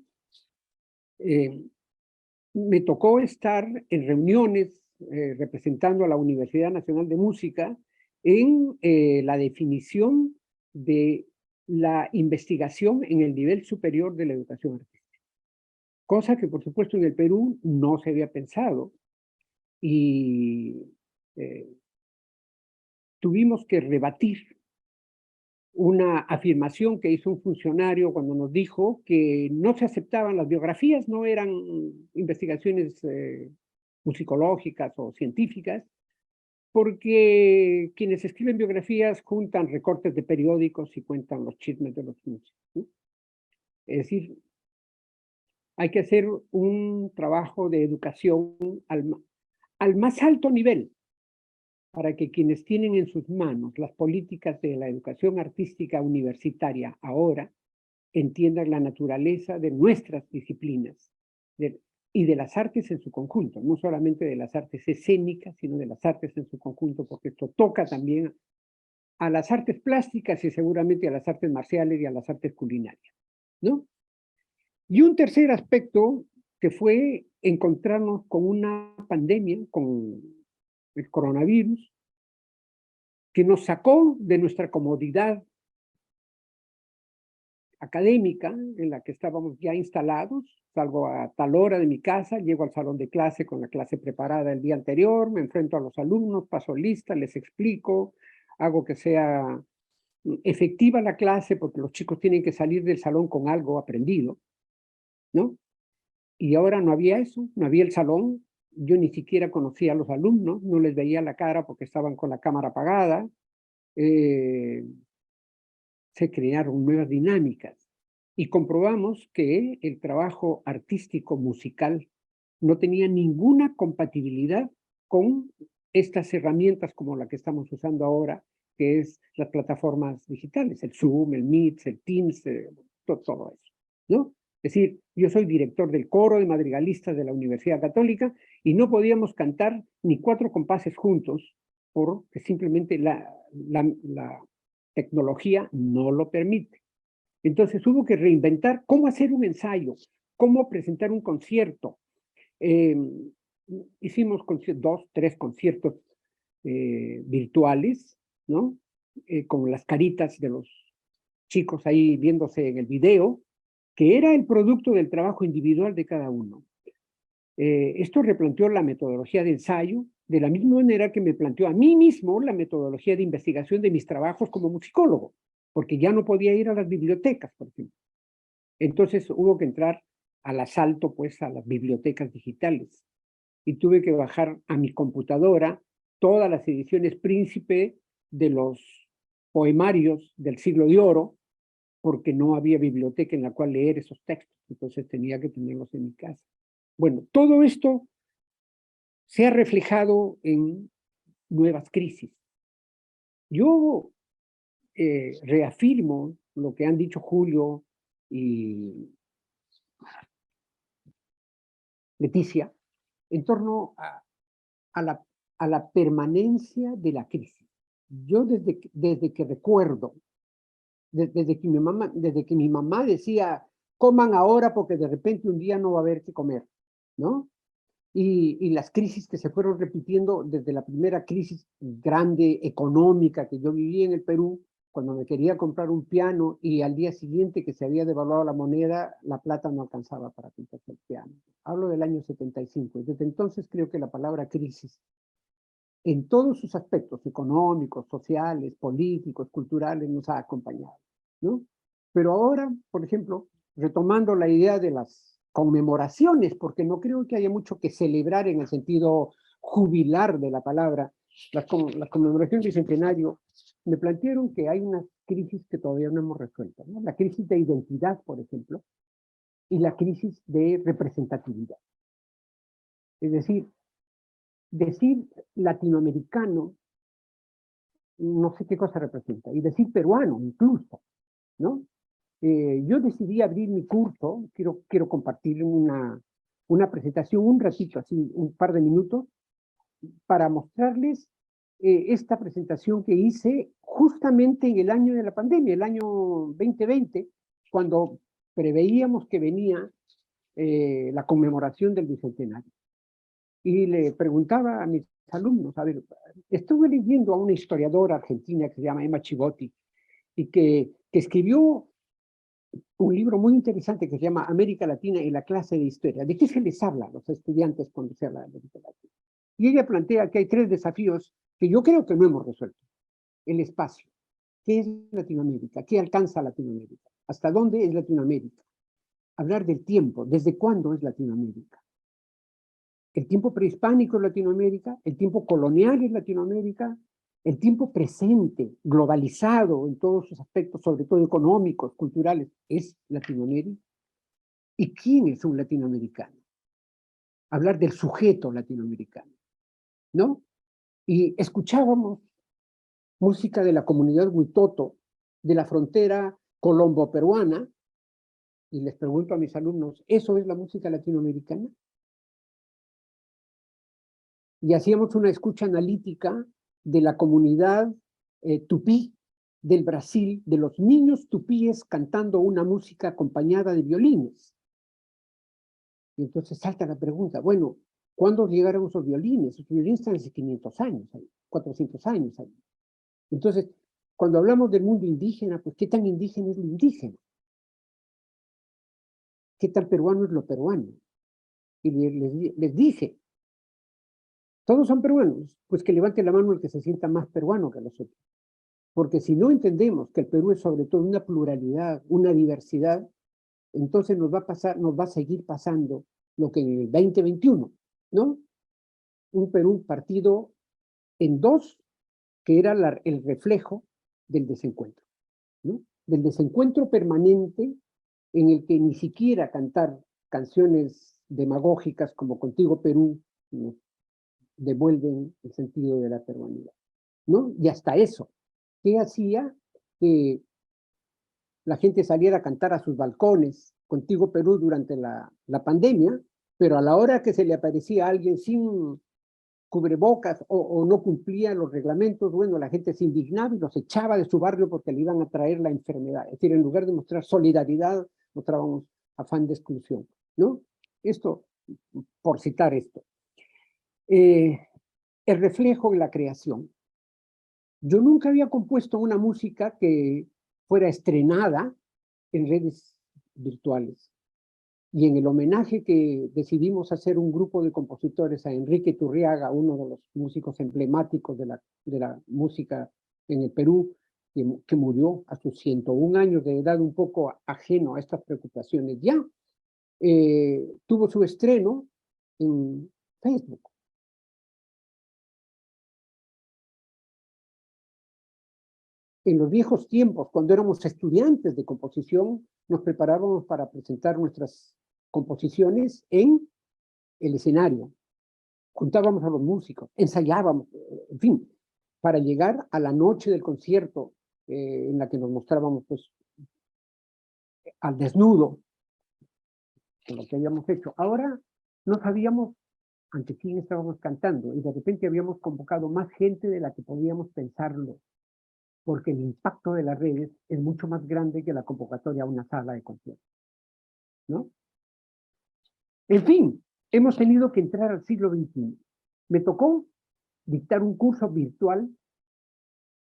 Speaker 4: Me tocó estar en reuniones representando a la Universidad Nacional de Música en la definición de la investigación en el nivel superior de la educación artística. Cosa que, por supuesto, en el Perú no se había pensado y tuvimos que rebatir una afirmación que hizo un funcionario cuando nos dijo que no se aceptaban las biografías, no eran investigaciones musicológicas o científicas, porque quienes escriben biografías juntan recortes de periódicos y cuentan los chismes de los músicos, ¿no? Es decir, hay que hacer un trabajo de educación al más alto nivel, para que quienes tienen en sus manos las políticas de la educación artística universitaria ahora entiendan la naturaleza de nuestras disciplinas y de las artes en su conjunto, no solamente de las artes escénicas, sino de las artes en su conjunto, porque esto toca también a las artes plásticas y seguramente a las artes marciales y a las artes culinarias, ¿no? Y un tercer aspecto que fue encontrarnos con una pandemia, con el coronavirus, que nos sacó de nuestra comodidad académica en la que estábamos ya instalados. Salgo a tal hora de mi casa, llego al salón de clase con la clase preparada el día anterior, me enfrento a los alumnos, paso lista, les explico, hago que sea efectiva la clase porque los chicos tienen que salir del salón con algo aprendido, ¿no? Y ahora no había eso, no había el salón, yo ni siquiera conocía a los alumnos, no les veía la cara porque estaban con la cámara apagada. Se crearon nuevas dinámicas y comprobamos que el trabajo artístico musical no tenía ninguna compatibilidad con estas herramientas como la que estamos usando ahora, que es las plataformas digitales, el Zoom, el Meet, el Teams, todo eso, ¿no? Es decir, yo soy director del coro de madrigalistas de la Universidad Católica y no podíamos cantar ni 4 compases juntos porque simplemente la tecnología no lo permite. Entonces hubo que reinventar cómo hacer un ensayo, cómo presentar un concierto. Hicimos 2, 3 conciertos virtuales, ¿no? Con las caritas de los chicos ahí viéndose en el video, que era el producto del trabajo individual de cada uno. Esto replanteó la metodología de ensayo, de la misma manera que me planteó a mí mismo la metodología de investigación de mis trabajos como musicólogo, porque ya no podía ir a las bibliotecas, por ejemplo. Entonces hubo que entrar al asalto, pues, a las bibliotecas digitales. Y tuve que bajar a mi computadora todas las ediciones Príncipe de los poemarios del Siglo de Oro, porque no había biblioteca en la cual leer esos textos. Entonces tenía que tenerlos en mi casa. Bueno, todo esto se ha reflejado en nuevas crisis. Yo reafirmo lo que han dicho Julio y Leticia en torno a la permanencia de la crisis. Yo desde que recuerdo, desde que mi mamá decía, coman ahora porque de repente un día no va a haber que comer, ¿no? Y las crisis que se fueron repitiendo desde la primera crisis grande económica que yo viví en el Perú, cuando me quería comprar un piano y al día siguiente que se había devaluado la moneda, la plata no alcanzaba para comprarse el piano. Hablo del año 75. Desde entonces creo que la palabra crisis, en todos sus aspectos económicos, sociales, políticos, culturales, nos ha acompañado, ¿no? Pero ahora, por ejemplo, retomando la idea de las conmemoraciones, porque no creo que haya mucho que celebrar en el sentido jubilar de la palabra, las conmemoraciones del centenario me plantearon que hay una crisis que todavía no hemos resuelto, ¿no? La crisis de identidad, por ejemplo, y la crisis de representatividad. Es decir latinoamericano, no sé qué cosa representa, y decir peruano incluso, ¿no? Yo decidí abrir mi curso, quiero compartir una presentación, un ratito, así, un par de minutos, para mostrarles esta presentación que hice justamente en el año de la pandemia, el año 2020, cuando preveíamos que venía la conmemoración del Bicentenario. Y le preguntaba a mis alumnos, a ver, estuve leyendo a una historiadora argentina que se llama Emma Chivotti, y que escribió un libro muy interesante que se llama América Latina y la clase de historia. ¿De qué se les habla a los estudiantes cuando se habla de América Latina? Y ella plantea que hay 3 desafíos que yo creo que no hemos resuelto. El espacio. ¿Qué es Latinoamérica? ¿Qué alcanza Latinoamérica? ¿Hasta dónde es Latinoamérica? Hablar del tiempo. ¿Desde cuándo es Latinoamérica? El tiempo prehispánico es Latinoamérica, el tiempo colonial es Latinoamérica, el tiempo presente, globalizado en todos sus aspectos, sobre todo económicos, culturales, es Latinoamérica. ¿Y quién es un latinoamericano? Hablar del sujeto latinoamericano, ¿no? Y escuchábamos música de la comunidad Huitoto, de la frontera colombo-peruana, y les pregunto a mis alumnos, ¿eso es la música latinoamericana? Y hacíamos una escucha analítica de la comunidad tupí del Brasil, de los niños tupíes cantando una música acompañada de violines. Y entonces salta la pregunta, bueno, ¿cuándo llegaron esos violines? Esos violines están hace 500 años, 400 años. Entonces, cuando hablamos del mundo indígena, pues ¿qué tan indígena es lo indígena? ¿Qué tan peruano es lo peruano? Y les dije, ¿todos son peruanos? Pues que levante la mano el que se sienta más peruano que los otros. Porque si no entendemos que el Perú es sobre todo una pluralidad, una diversidad, entonces nos va a seguir pasando lo que en el 2021, ¿no? Un Perú partido en 2, que era el reflejo del desencuentro, ¿no? Del desencuentro permanente en el que ni siquiera cantar canciones demagógicas como Contigo Perú nos devuelven el sentido de la peruanidad, ¿no? Y hasta eso, ¿qué hacía que la gente saliera a cantar a sus balcones Contigo Perú durante la pandemia, pero a la hora que se le aparecía a alguien sin cubrebocas o no cumplía los reglamentos, bueno, la gente se indignaba y los echaba de su barrio porque le iban a traer la enfermedad? Es decir, en lugar de mostrar solidaridad, mostrábamos afán de exclusión, ¿no? Esto, por citar esto. El reflejo de la creación. Yo nunca había compuesto una música que fuera estrenada en redes virtuales. Y en el homenaje que decidimos hacer un grupo de compositores a Enrique Turriaga, uno de los músicos emblemáticos de la música en el Perú, que murió a sus 101 años de edad, un poco ajeno a estas preocupaciones ya, tuvo su estreno en Facebook. En los viejos tiempos, cuando éramos estudiantes de composición, nos preparábamos para presentar nuestras composiciones en el escenario. Juntábamos a los músicos, ensayábamos, en fin, para llegar a la noche del concierto en la que nos mostrábamos pues al desnudo con lo que habíamos hecho. Ahora no sabíamos ante quién estábamos cantando y de repente habíamos convocado más gente de la que podíamos pensarlo, porque el impacto de las redes es mucho más grande que la convocatoria a una sala de concierto, ¿no? En fin, hemos tenido que entrar al siglo XXI. Me tocó dictar un curso virtual,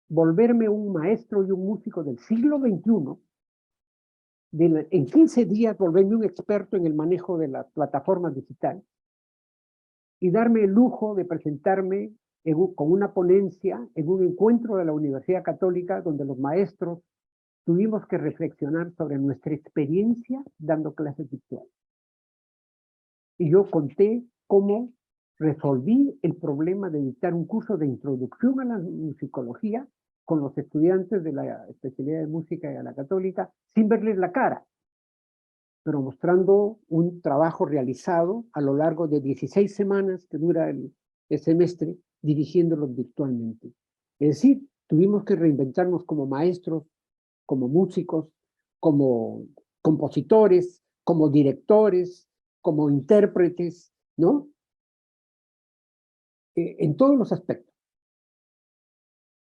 Speaker 4: volverme un maestro y un músico del siglo XXI, en 15 días volverme un experto en el manejo de las plataformas digitales y darme el lujo de presentarme con una ponencia en un encuentro de la Universidad Católica donde los maestros tuvimos que reflexionar sobre nuestra experiencia dando clases virtuales. Y yo conté cómo resolví el problema de dictar un curso de introducción a la musicología con los estudiantes de la especialidad de música de la Católica sin verles la cara, pero mostrando un trabajo realizado a lo largo de 16 semanas que dura el semestre, dirigiéndolos virtualmente. Es decir, tuvimos que reinventarnos como maestros, como músicos, como compositores, como directores, como intérpretes, ¿no? En todos los aspectos.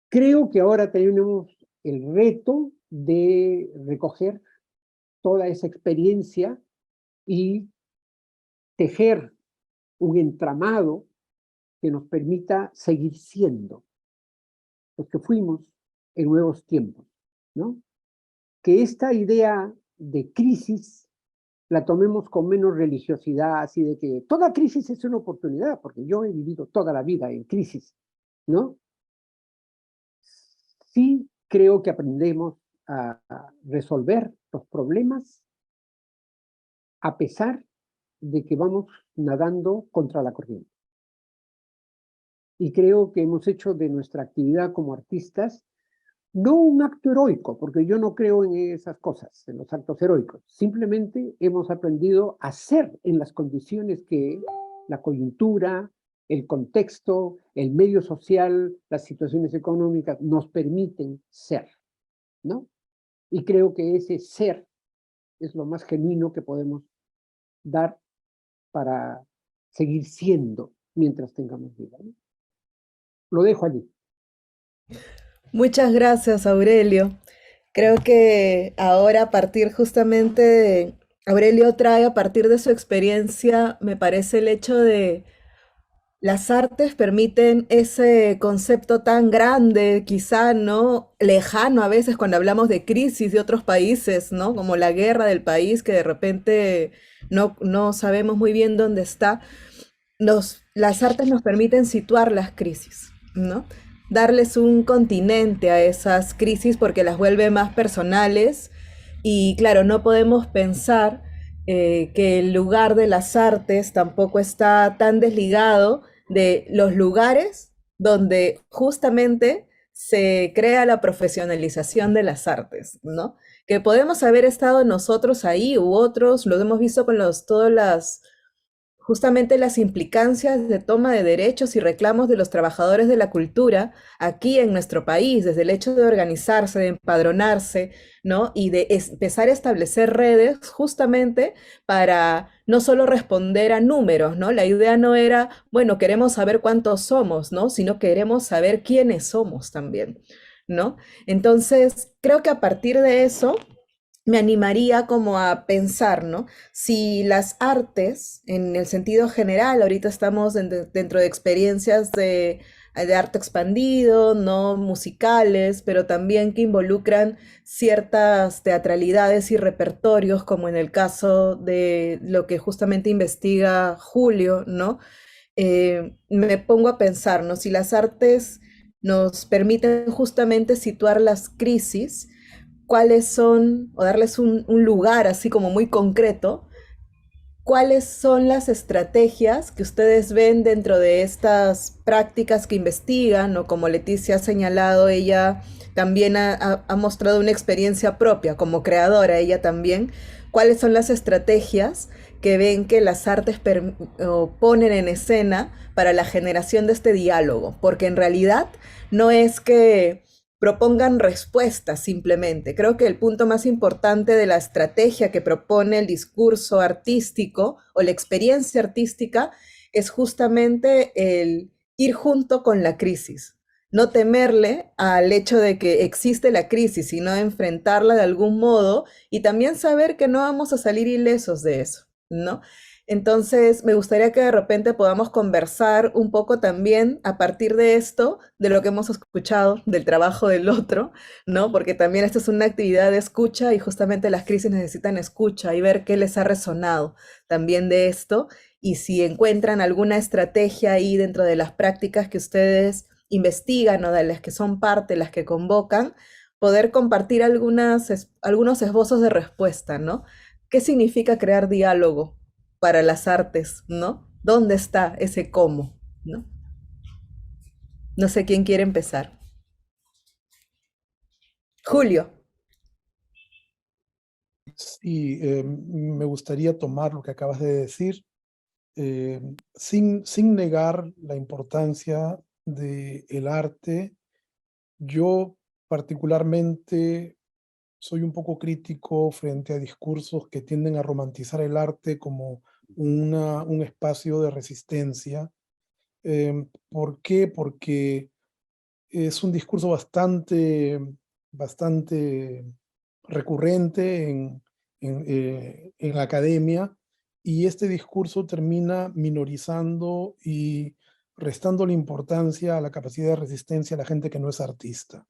Speaker 4: Creo que ahora tenemos el reto de recoger toda esa experiencia y tejer un entramado que nos permita seguir siendo los que fuimos en nuevos tiempos, ¿no? Que esta idea de crisis la tomemos con menos religiosidad, así de que toda crisis es una oportunidad, porque yo he vivido toda la vida en crisis, ¿no? Sí creo que aprendemos a resolver los problemas a pesar de que vamos nadando contra la corriente. Y creo que hemos hecho de nuestra actividad como artistas no un acto heroico, porque yo no creo en esas cosas, en los actos heroicos. Simplemente hemos aprendido a ser en las condiciones que la coyuntura, el contexto, el medio social, las situaciones económicas nos permiten ser, ¿no? Y creo que ese ser es lo más genuino que podemos dar para seguir siendo mientras tengamos vida, ¿no? Lo dejo allí.
Speaker 1: Muchas gracias, Aurelio. Creo que ahora a partir justamente de, Aurelio trae a partir de su experiencia, me parece el hecho de las artes permiten ese concepto tan grande, quizá, ¿no? Lejano a veces cuando hablamos de crisis de otros países, ¿no? Como la guerra del país que de repente no sabemos muy bien dónde está. Las artes nos permiten situar las crisis, ¿no? Darles un continente a esas crisis porque las vuelve más personales y claro, no podemos pensar que el lugar de las artes tampoco está tan desligado de los lugares donde justamente se crea la profesionalización de las artes, ¿no? Que podemos haber estado nosotros ahí u otros, lo hemos visto con todas las justamente las implicancias de toma de derechos y reclamos de los trabajadores de la cultura aquí en nuestro país, desde el hecho de organizarse, de empadronarse, ¿no? Y de empezar a establecer redes justamente para no solo responder a números, ¿no? La idea no era, bueno, queremos saber cuántos somos, ¿no? Sino queremos saber quiénes somos también, ¿no? Entonces, creo que a partir de eso me animaría como a pensar, ¿no? Si las artes, en el sentido general, ahorita estamos dentro de experiencias de arte expandido, no musicales, pero también que involucran ciertas teatralidades y repertorios, como en el caso de lo que justamente investiga Julio, ¿no? Me pongo a pensar, ¿no? Si las artes nos permiten justamente situar las crisis, cuáles son, o darles un lugar así como muy concreto, cuáles son las estrategias que ustedes ven dentro de estas prácticas que investigan, o como Leticia ha señalado, ella también ha mostrado una experiencia propia como creadora, ella también, cuáles son las estrategias que ven que las artes ponen en escena para la generación de este diálogo, porque en realidad no es que propongan respuestas simplemente. Creo que el punto más importante de la estrategia que propone el discurso artístico o la experiencia artística es justamente el ir junto con la crisis, no temerle al hecho de que existe la crisis, sino enfrentarla de algún modo y también saber que no vamos a salir ilesos de eso, ¿no? Entonces, me gustaría que de repente podamos conversar un poco también a partir de esto, de lo que hemos escuchado, del trabajo del otro, ¿no? Porque también esta es una actividad de escucha y justamente las crisis necesitan escucha y ver qué les ha resonado también de esto y si encuentran alguna estrategia ahí dentro de las prácticas que ustedes investigan o de las que son parte, las que convocan, poder compartir algunos esbozos de respuesta, ¿no? ¿Qué significa crear diálogo para las artes, ¿no? ¿Dónde está ese cómo, ¿no? No sé quién quiere empezar. Julio.
Speaker 2: Sí, me gustaría tomar lo que acabas de decir, sin negar la importancia del arte. Yo particularmente soy un poco crítico frente a discursos que tienden a romantizar el arte como un espacio de resistencia. ¿Por qué? Porque es un discurso bastante recurrente en la academia, y este discurso termina minorizando y restando la importancia a la capacidad de resistencia a la gente que no es artista.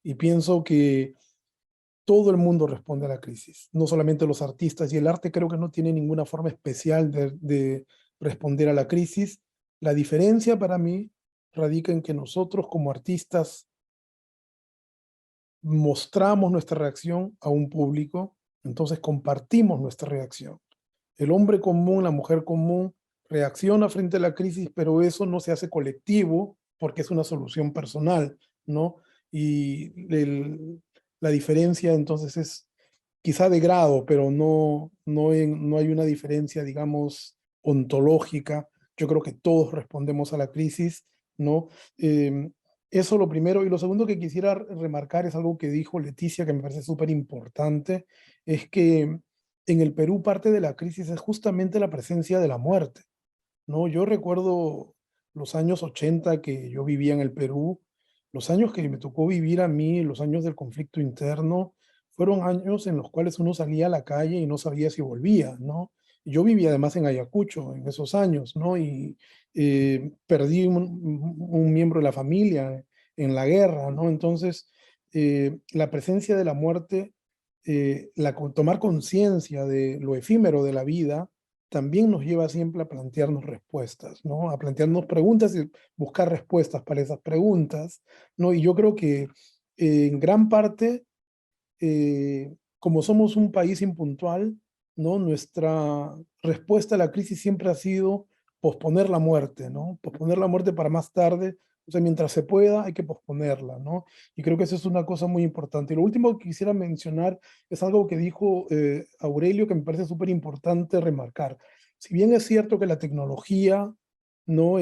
Speaker 2: Y pienso que todo el mundo responde a la crisis, no solamente los artistas, y el arte creo que no tiene ninguna forma especial de responder a la crisis. La diferencia para mí radica en que nosotros como artistas mostramos nuestra reacción a un público, entonces compartimos nuestra reacción. El hombre común, la mujer común, reacciona frente a la crisis, pero eso no se hace colectivo porque es una solución personal, ¿no? Y la diferencia entonces es quizá de grado, pero no hay una diferencia, digamos, ontológica. Yo creo que todos respondemos a la crisis, ¿no? Eso lo primero. Y lo segundo que quisiera remarcar es algo que dijo Leticia, que me parece súper importante, es que en el Perú parte de la crisis es justamente la presencia de la muerte, ¿no? Yo recuerdo los años 80 que yo vivía en el Perú, los años que me tocó vivir a mí, los años del conflicto interno, fueron años en los cuales uno salía a la calle y no sabía si volvía, ¿no? Yo vivía además en Ayacucho en esos años, ¿no? Y perdí un miembro de la familia en la guerra, ¿no? Entonces, la presencia de la muerte, tomar conciencia de lo efímero de la vida, también nos lleva siempre a plantearnos respuestas, ¿no? A plantearnos preguntas y buscar respuestas para esas preguntas, ¿no? Y yo creo que en gran parte, como somos un país impuntual, ¿no? Nuestra respuesta a la crisis siempre ha sido posponer la muerte, ¿no? Posponer la muerte para más tarde. O sea, mientras se pueda, hay que posponerla, ¿no? Y creo que eso es una cosa muy importante. Y lo último que quisiera mencionar es algo que dijo Aurelio, que me parece súper importante remarcar. Si bien es cierto que la tecnología, ¿no?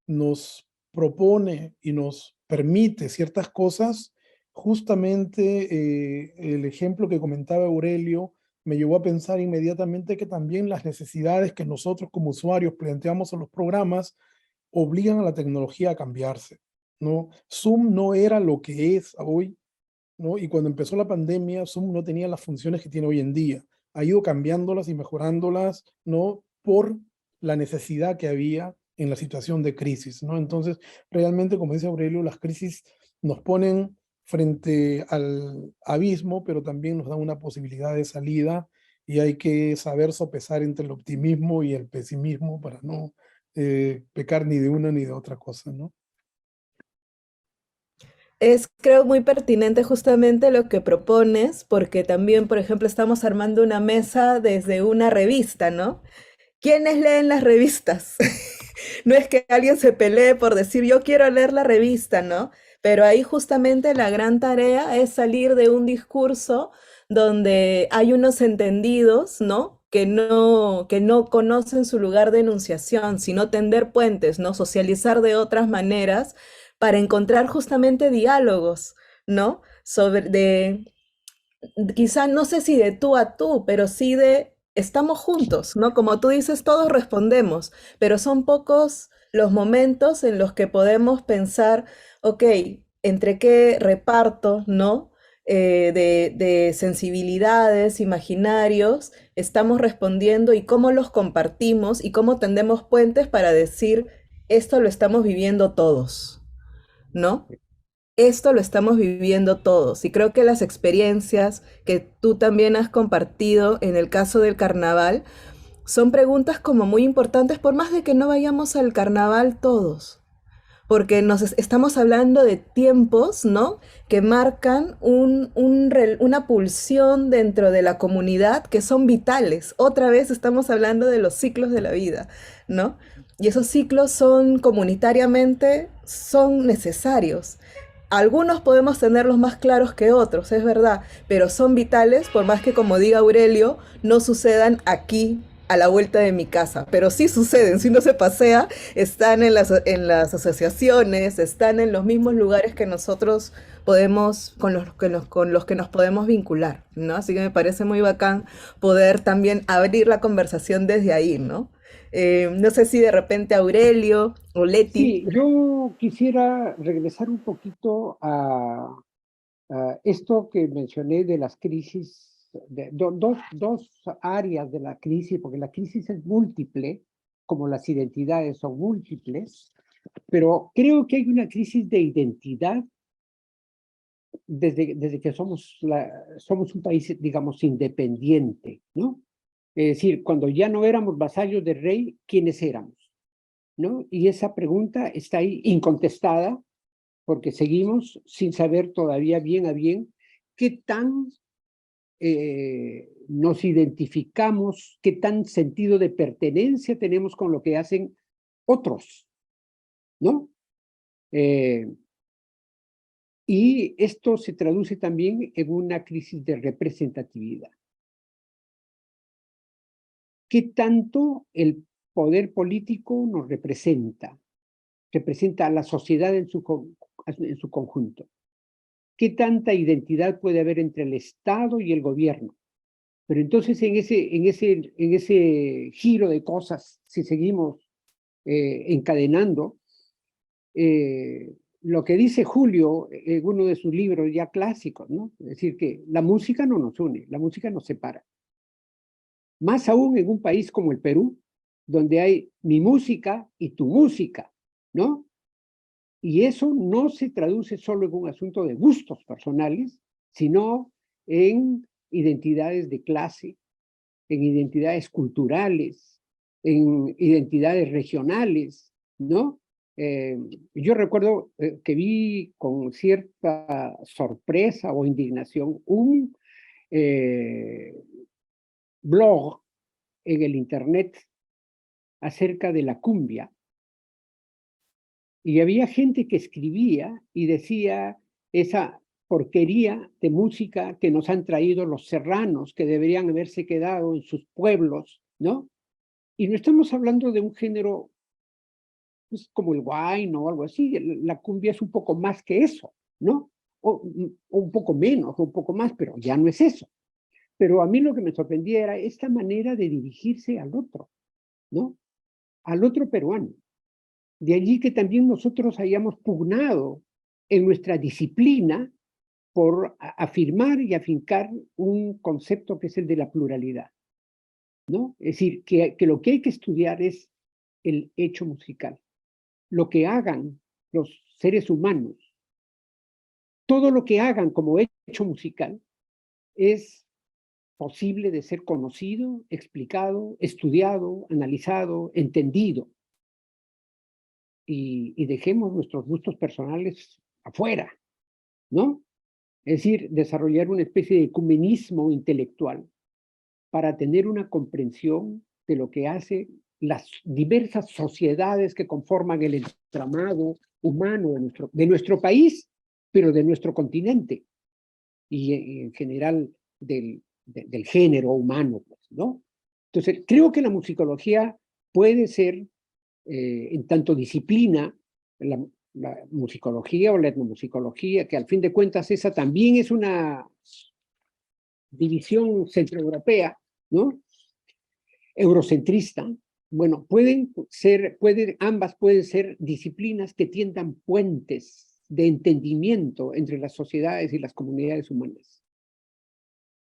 Speaker 2: Nos propone y nos permite ciertas cosas, justamente el ejemplo que comentaba Aurelio me llevó a pensar inmediatamente que también las necesidades que nosotros como usuarios planteamos en los programas obligan a la tecnología a cambiarse, ¿no? Zoom no era lo que es hoy, ¿no? Y cuando empezó la pandemia, Zoom no tenía las funciones que tiene hoy en día. Ha ido cambiándolas y mejorándolas, ¿no? Por la necesidad que había en la situación de crisis, ¿no? Entonces, realmente, como dice Aurelio, las crisis nos ponen frente al abismo, pero también nos dan una posibilidad de salida, y hay que saber sopesar entre el optimismo y el pesimismo para no pecar ni de una ni de otra cosa, ¿no?
Speaker 1: Es, creo, muy pertinente justamente lo que propones, porque también, por ejemplo, estamos armando una mesa desde una revista, ¿no? ¿Quiénes leen las revistas? No es que alguien se pelee por decir yo quiero leer la revista, ¿no? Pero ahí justamente la gran tarea es salir de un discurso donde hay unos entendidos, ¿no? Que no conocen su lugar de enunciación, sino tender puentes, ¿no? Socializar de otras maneras para encontrar justamente diálogos, ¿no? Quizá no sé si de tú a tú, pero sí de estamos juntos, ¿no? Como tú dices, todos respondemos, pero son pocos los momentos en los que podemos pensar, ok, entre qué reparto, ¿no? De sensibilidades, imaginarios, estamos respondiendo y cómo los compartimos y cómo tendemos puentes para decir, esto lo estamos viviendo todos, ¿no? Esto lo estamos viviendo todos y creo que las experiencias que tú también has compartido en el caso del carnaval son preguntas como muy importantes por más de que no vayamos al carnaval todos, porque estamos hablando de tiempos, ¿no? Que marcan una pulsión dentro de la comunidad que son vitales. Otra vez estamos hablando de los ciclos de la vida, ¿no? Y esos ciclos son comunitariamente, son necesarios. Algunos podemos tenerlos más claros que otros, es verdad, pero son vitales por más que, como diga Aurelio, no sucedan aquí a la vuelta de mi casa, pero sí suceden, si uno se pasea, están en las asociaciones, están en los mismos lugares que nosotros podemos, con los que nos podemos vincular, ¿no? Así que me parece muy bacán poder también abrir la conversación desde ahí, ¿no? No sé si de repente Aurelio o Leti.
Speaker 4: Sí, yo quisiera regresar un poquito a esto que mencioné de las crisis, dos áreas de la crisis, porque la crisis es múltiple, como las identidades son múltiples, pero creo que hay una crisis de identidad desde que somos un país, digamos, independiente, ¿no? Es decir, cuando ya no éramos vasallos del rey, ¿quiénes éramos? ¿No? Y esa pregunta está ahí incontestada, porque seguimos sin saber todavía bien a bien qué tan nos identificamos, qué tan sentido de pertenencia tenemos con lo que hacen otros, ¿no? Y esto se traduce también en una crisis de representatividad. ¿Qué tanto el poder político nos representa? Representa a la sociedad en su conjunto. ¿Qué tanta identidad puede haber entre el Estado y el gobierno? Pero entonces en ese giro de cosas, si seguimos encadenando, lo que dice Julio en uno de sus libros ya clásicos, ¿no? Es decir, que la música no nos une, la música nos separa. Más aún en un país como el Perú, donde hay mi música y tu música, ¿no? Y eso no se traduce solo en un asunto de gustos personales, sino en identidades de clase, en identidades culturales, en identidades regionales, ¿no? Yo recuerdo que vi con cierta sorpresa o indignación un blog en el internet acerca de la cumbia, y había gente que escribía y decía esa porquería de música que nos han traído los serranos, que deberían haberse quedado en sus pueblos, ¿no? Y no estamos hablando de un género pues, como el huayno o algo así. La cumbia es un poco más que eso, ¿no? O un poco menos, o un poco más, pero ya no es eso. Pero a mí lo que me sorprendía era esta manera de dirigirse al otro, ¿no? Al otro peruano. De allí que también nosotros hayamos pugnado en nuestra disciplina por afirmar y afincar un concepto que es el de la pluralidad, ¿no? Es decir, que lo que hay que estudiar es el hecho musical, lo que hagan los seres humanos, todo lo que hagan como hecho musical es posible de ser conocido, explicado, estudiado, analizado, entendido. Y dejemos nuestros gustos personales afuera, ¿no? Es decir, desarrollar una especie de ecumenismo intelectual para tener una comprensión de lo que hace las diversas sociedades que conforman el entramado humano de nuestro país, pero de nuestro continente y en general del género humano, pues, ¿no? Entonces, creo que la musicología puede ser, en tanto disciplina, la musicología o la etnomusicología, que al fin de cuentas esa también es una división centroeuropea, ¿no? Eurocentrista. Bueno, ambas pueden ser disciplinas que tiendan puentes de entendimiento entre las sociedades y las comunidades humanas.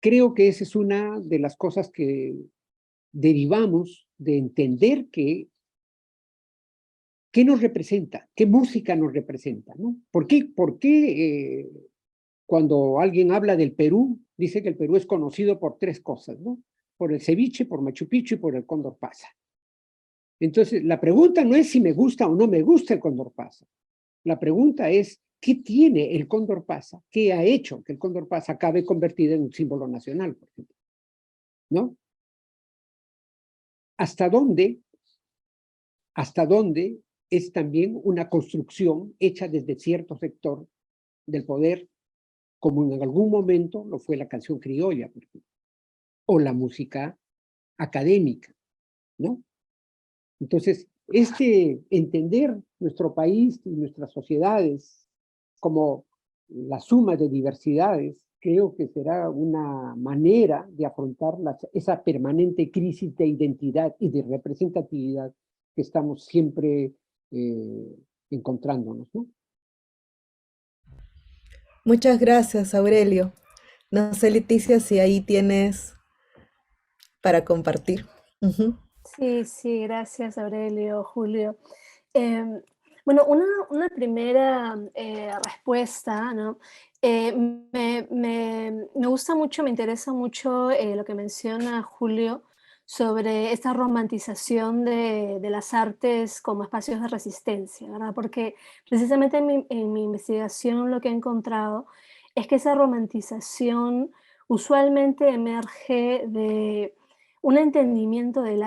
Speaker 4: Creo que esa es una de las cosas que derivamos de entender qué nos representa, qué música nos representa, ¿no? ¿Por qué cuando alguien habla del Perú, dice que el Perú es conocido por tres cosas, ¿no? Por el ceviche, por Machu Picchu y por el cóndor pasa? Entonces, la pregunta no es si me gusta o no me gusta el cóndor pasa. La pregunta es, ¿qué tiene el cóndor pasa? ¿Qué ha hecho que el cóndor pasa acabe convertido en un símbolo nacional, por ejemplo? ¿No? ¿Hasta dónde es también una construcción hecha desde cierto sector del poder, como en algún momento lo fue la canción criolla, por ejemplo, o la música académica, ¿no? Entonces, entender nuestro país y nuestras sociedades como la suma de diversidades, creo que será una manera de afrontar esa permanente crisis de identidad y de representatividad que estamos siempre encontrándonos, ¿no?
Speaker 1: Muchas gracias, Aurelio. No sé, Leticia, si ahí tienes para compartir. Ujú.
Speaker 3: Sí, sí, gracias Aurelio, Julio. Em, bueno, una primera respuesta, ¿no? Me gusta mucho, me interesa mucho lo que menciona Julio sobre esta romantización de las artes como espacios de resistencia, ¿verdad? Porque precisamente en mi investigación lo que he encontrado es que esa romantización usualmente emerge de un entendimiento del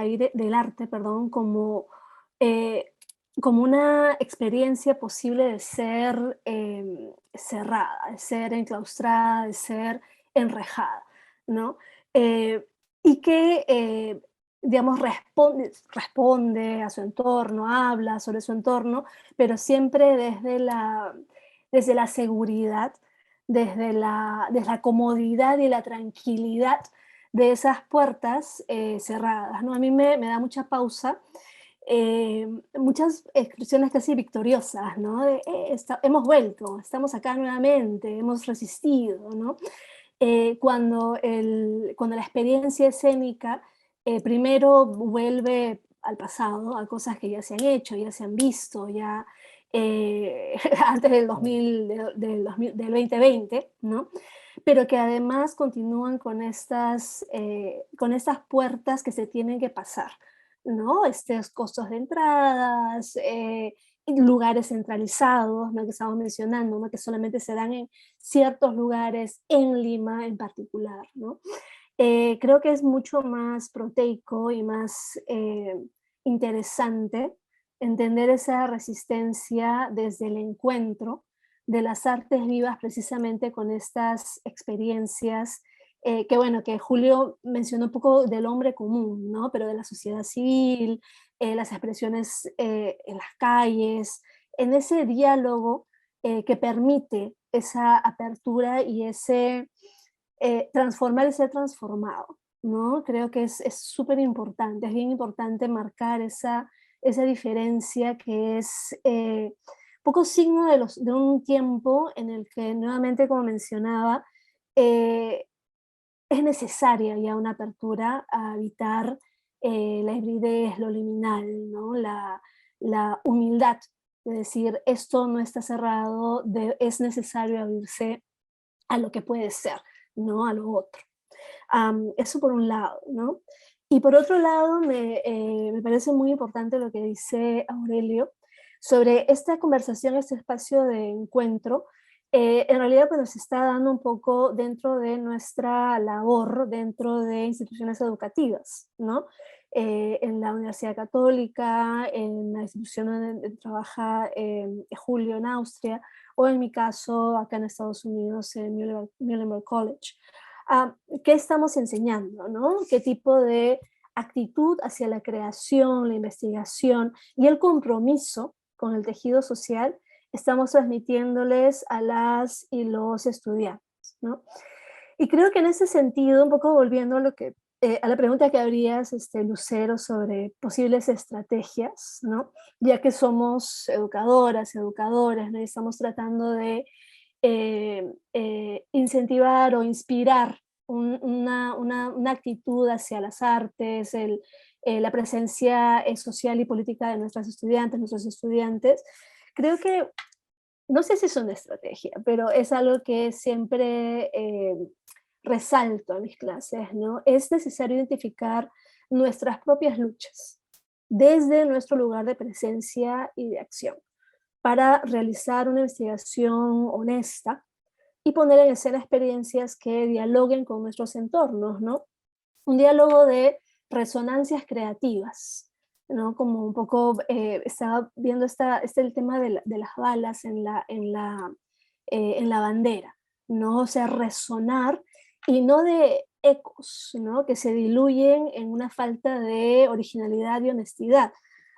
Speaker 3: arte, perdón, eh, como una experiencia posible de ser cerrada, de ser enclaustrada, de ser enrejada, ¿no? Eh, y que, digamos, responde a su entorno, habla sobre su entorno, pero siempre desde la seguridad, desde la comodidad y la tranquilidad de esas puertas cerradas, ¿no? A mí me da mucha pausa, muchas expresiones casi victoriosas, ¿no? Hemos vuelto, estamos acá nuevamente, hemos resistido, ¿no? Cuando la experiencia escénica primero vuelve al pasado, a cosas que ya se han hecho, ya se han visto, ya antes del 2000, del 2020, ¿no? Pero que además continúan con estas puertas que se tienen que pasar, ¿no? Estos costos de entradas, lugares centralizados, ¿no? Que estamos mencionando, ¿no? Que solamente se dan en ciertos lugares en Lima en particular, ¿no? Creo que es mucho más proteico y más interesante entender esa resistencia desde el encuentro de las artes vivas precisamente con estas experiencias que bueno, que Julio mencionó un poco del hombre común, ¿no? Pero de la sociedad civil, las expresiones en las calles, en ese diálogo que permite esa apertura y ese transformar y ser transformado, ¿no? Creo que es súper importante, es bien importante marcar esa diferencia que es poco signo de un tiempo en el que, nuevamente, como mencionaba, eh, es necesaria ya una apertura a evitar la hibridez, lo liminal, ¿no? La humildad de decir, esto no está cerrado, es necesario abrirse a lo que puede ser, ¿no? A lo otro. Eso por un lado, ¿no? Y por otro lado, me parece muy importante lo que dice Aurelio sobre esta conversación, este espacio de encuentro. En realidad, pues se está dando un poco dentro de nuestra labor, dentro de instituciones educativas, ¿no? En la Universidad Católica, en la institución donde trabaja Julio en Austria, o en mi caso, acá en Estados Unidos, en Muhlenberg College. ¿Qué estamos enseñando, no? ¿Qué tipo de actitud hacia la creación, la investigación y el compromiso con el tejido social estamos transmitiéndoles a las y los estudiantes, ¿no? Y creo que en ese sentido, un poco volviendo a lo que a la pregunta que habrías, Lucero, sobre posibles estrategias, ¿no? Ya que somos educadoras, educadores, ¿no? Y estamos tratando de incentivar o inspirar una actitud hacia las artes, la presencia social y política de nuestros estudiantes. Creo que, no sé si es una estrategia, pero es algo que siempre resalto en mis clases, ¿no? Es necesario identificar nuestras propias luchas desde nuestro lugar de presencia y de acción para realizar una investigación honesta y poner en escena experiencias que dialoguen con nuestros entornos, ¿no? Un diálogo de resonancias creativas, ¿no? Como un poco estaba viendo el tema de las balas en la bandera, ¿no? O sea, resonar y no de ecos, ¿no? Que se diluyen en una falta de originalidad y honestidad,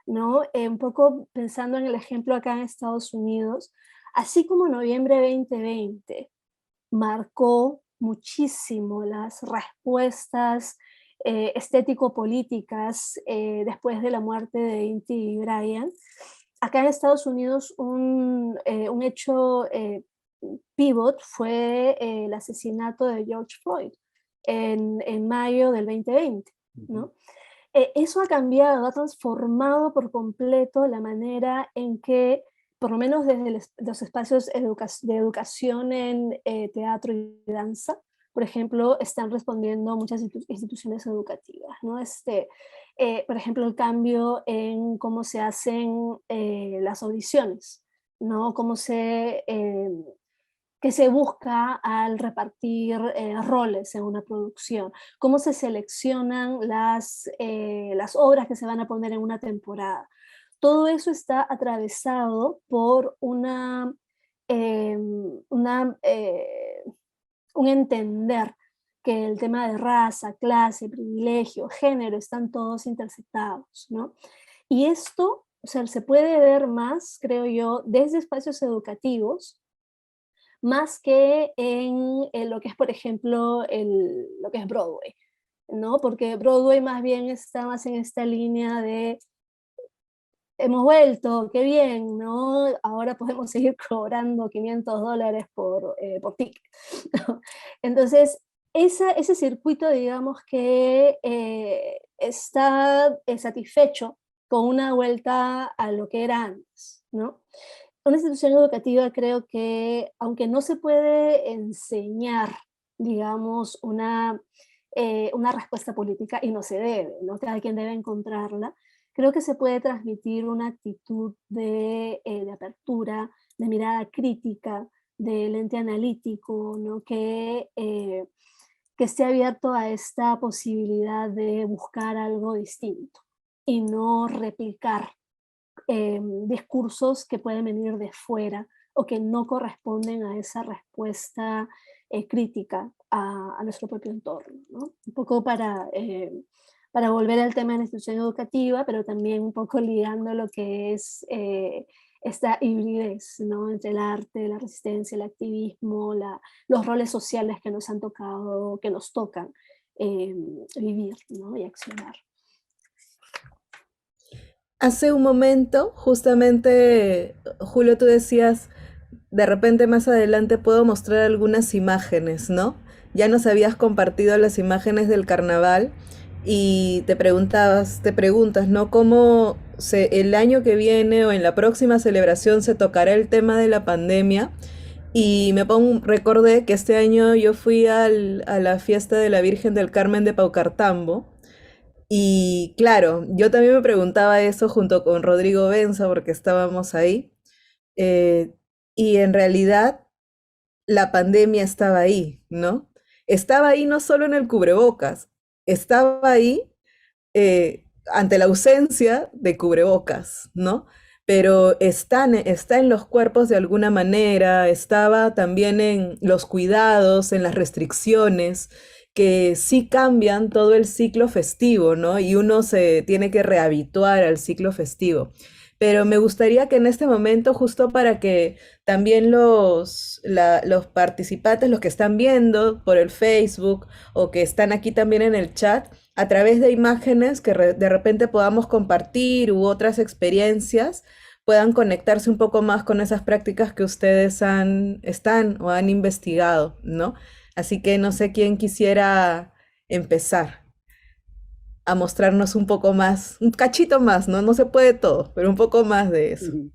Speaker 3: ¿no? Un poco pensando en el ejemplo acá en Estados Unidos, así como noviembre 2020 marcó muchísimo las respuestas estético-políticas después de la muerte de Inti Bryant. Acá en Estados Unidos un hecho pivot fue el asesinato de George Floyd en mayo del 2020, ¿no? Eso ha cambiado, ha transformado por completo la manera en que, por lo menos desde los espacios de educación en teatro y danza, por ejemplo, están respondiendo muchas instituciones educativas, ¿no? Por ejemplo, el cambio en cómo se hacen las audiciones, ¿no? Qué se busca al repartir roles en una producción, cómo se seleccionan las obras que se van a poner en una temporada. Todo eso está atravesado por un entender que el tema de raza, clase, privilegio, género están todos intersectados, ¿no? Y esto, o sea, se puede ver más, creo yo, desde espacios educativos, más que en lo que es, por ejemplo, lo que es Broadway, ¿no? Porque Broadway más bien está más en esta línea de hemos vuelto, qué bien, ¿no? Ahora podemos seguir cobrando $500 por ticket, ¿no? Entonces, ese circuito, digamos que está satisfecho con una vuelta a lo que era antes, ¿no? Una institución educativa creo que, aunque no se puede enseñar, digamos, una respuesta política, y no se debe, ¿no? Cada quien debe encontrarla, creo que se puede transmitir una actitud de apertura, de mirada crítica, de lente analítico, ¿no? Que esté abierto a esta posibilidad de buscar algo distinto y no replicar discursos que pueden venir de fuera o que no corresponden a esa respuesta crítica a nuestro propio entorno, ¿no? Un poco para volver al tema de la institución educativa, pero también un poco ligando lo que es esta hibridez, ¿no? Entre el arte, la resistencia, el activismo, los roles sociales que nos han tocado, que nos tocan vivir, ¿no? Y accionar.
Speaker 1: Hace un momento, justamente, Julio, tú decías, de repente más adelante puedo mostrar algunas imágenes, ¿no? Ya nos habías compartido las imágenes del carnaval y te preguntas, ¿no? ¿Cómo el año que viene o en la próxima celebración se tocará el tema de la pandemia? Y recordé que este año yo fui a la fiesta de la Virgen del Carmen de Paucartambo. Y claro, yo también me preguntaba eso junto con Rodrigo Benza porque estábamos ahí. eh, y en realidad la pandemia estaba ahí, ¿no? Estaba ahí no solo en el cubrebocas, estaba ahí ante la ausencia de cubrebocas, ¿no? Pero está en los cuerpos de alguna manera, estaba también en los cuidados, en las restricciones, que sí cambian todo el ciclo festivo, ¿no? Y uno se tiene que rehabituar al ciclo festivo. pero me gustaría que en este momento, justo para que también los participantes, los que están viendo por el Facebook o que están aquí también en el chat, a través de imágenes que de repente podamos compartir u otras experiencias, puedan conectarse un poco más con esas prácticas que ustedes están o han investigado, ¿no? Así que no sé quién quisiera empezar a mostrarnos un poco más, un cachito más, ¿no? No se puede todo, pero un poco más de eso.
Speaker 4: Ujú.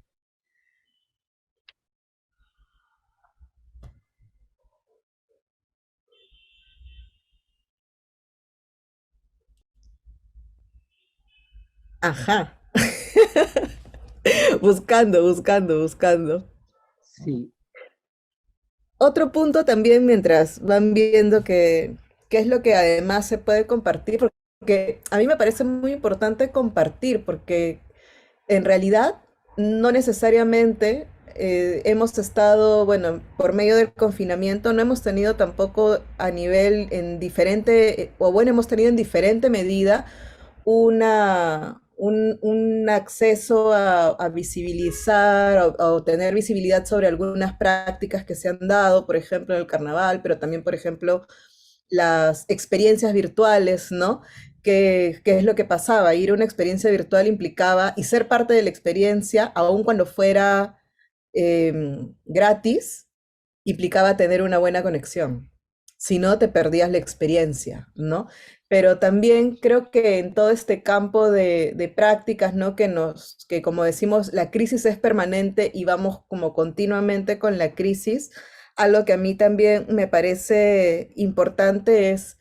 Speaker 1: Ajá. Buscando, buscando, buscando.
Speaker 4: Sí,
Speaker 1: Otro punto también mientras van viendo qué es lo que además se puede compartir, porque a mí me parece muy importante compartir, porque en realidad no necesariamente hemos estado, bueno, por medio del confinamiento, no hemos tenido tampoco a nivel en diferente, o bueno, hemos tenido en diferente medida un acceso a visibilizar o tener visibilidad sobre algunas prácticas que se han dado, por ejemplo, en el carnaval, pero también, por ejemplo, las experiencias virtuales, ¿no? ¿Qué es lo que pasaba? Ir a una experiencia virtual implicaba, y ser parte de la experiencia, aun cuando fuera gratis, implicaba tener una buena conexión. Si no, te perdías la experiencia, ¿no? Pero también creo que en todo este campo de prácticas, ¿no? Que como decimos, la crisis es permanente y vamos como continuamente con la crisis. Algo que a mí también me parece importante es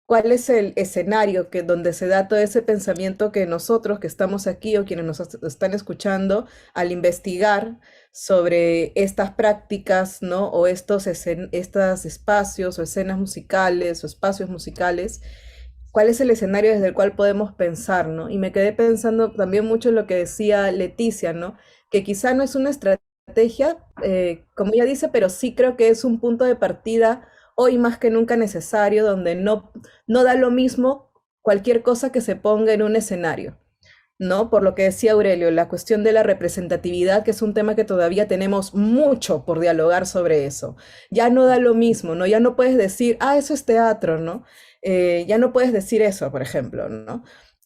Speaker 1: cuál es el escenario donde se da todo ese pensamiento que nosotros que estamos aquí o quienes nos están escuchando, al investigar sobre estas prácticas, ¿no? O estos espacios o escenas musicales o espacios musicales, cuál es el escenario desde el cual podemos pensar, ¿no? Y me quedé pensando también mucho en lo que decía Leticia, ¿no? Que quizá no es una estrategia, como ella dice, pero sí creo que es un punto de partida hoy más que nunca necesario, donde no da lo mismo cualquier cosa que se ponga en un escenario, ¿no? Por lo que decía Aurelio, la cuestión de la representatividad, que es un tema que todavía tenemos mucho por dialogar sobre eso. Ya no da lo mismo, ¿no? Ya no puedes decir, ah, eso es teatro, ¿no? Ya no puedes decir eso, por ejemplo, ¿no?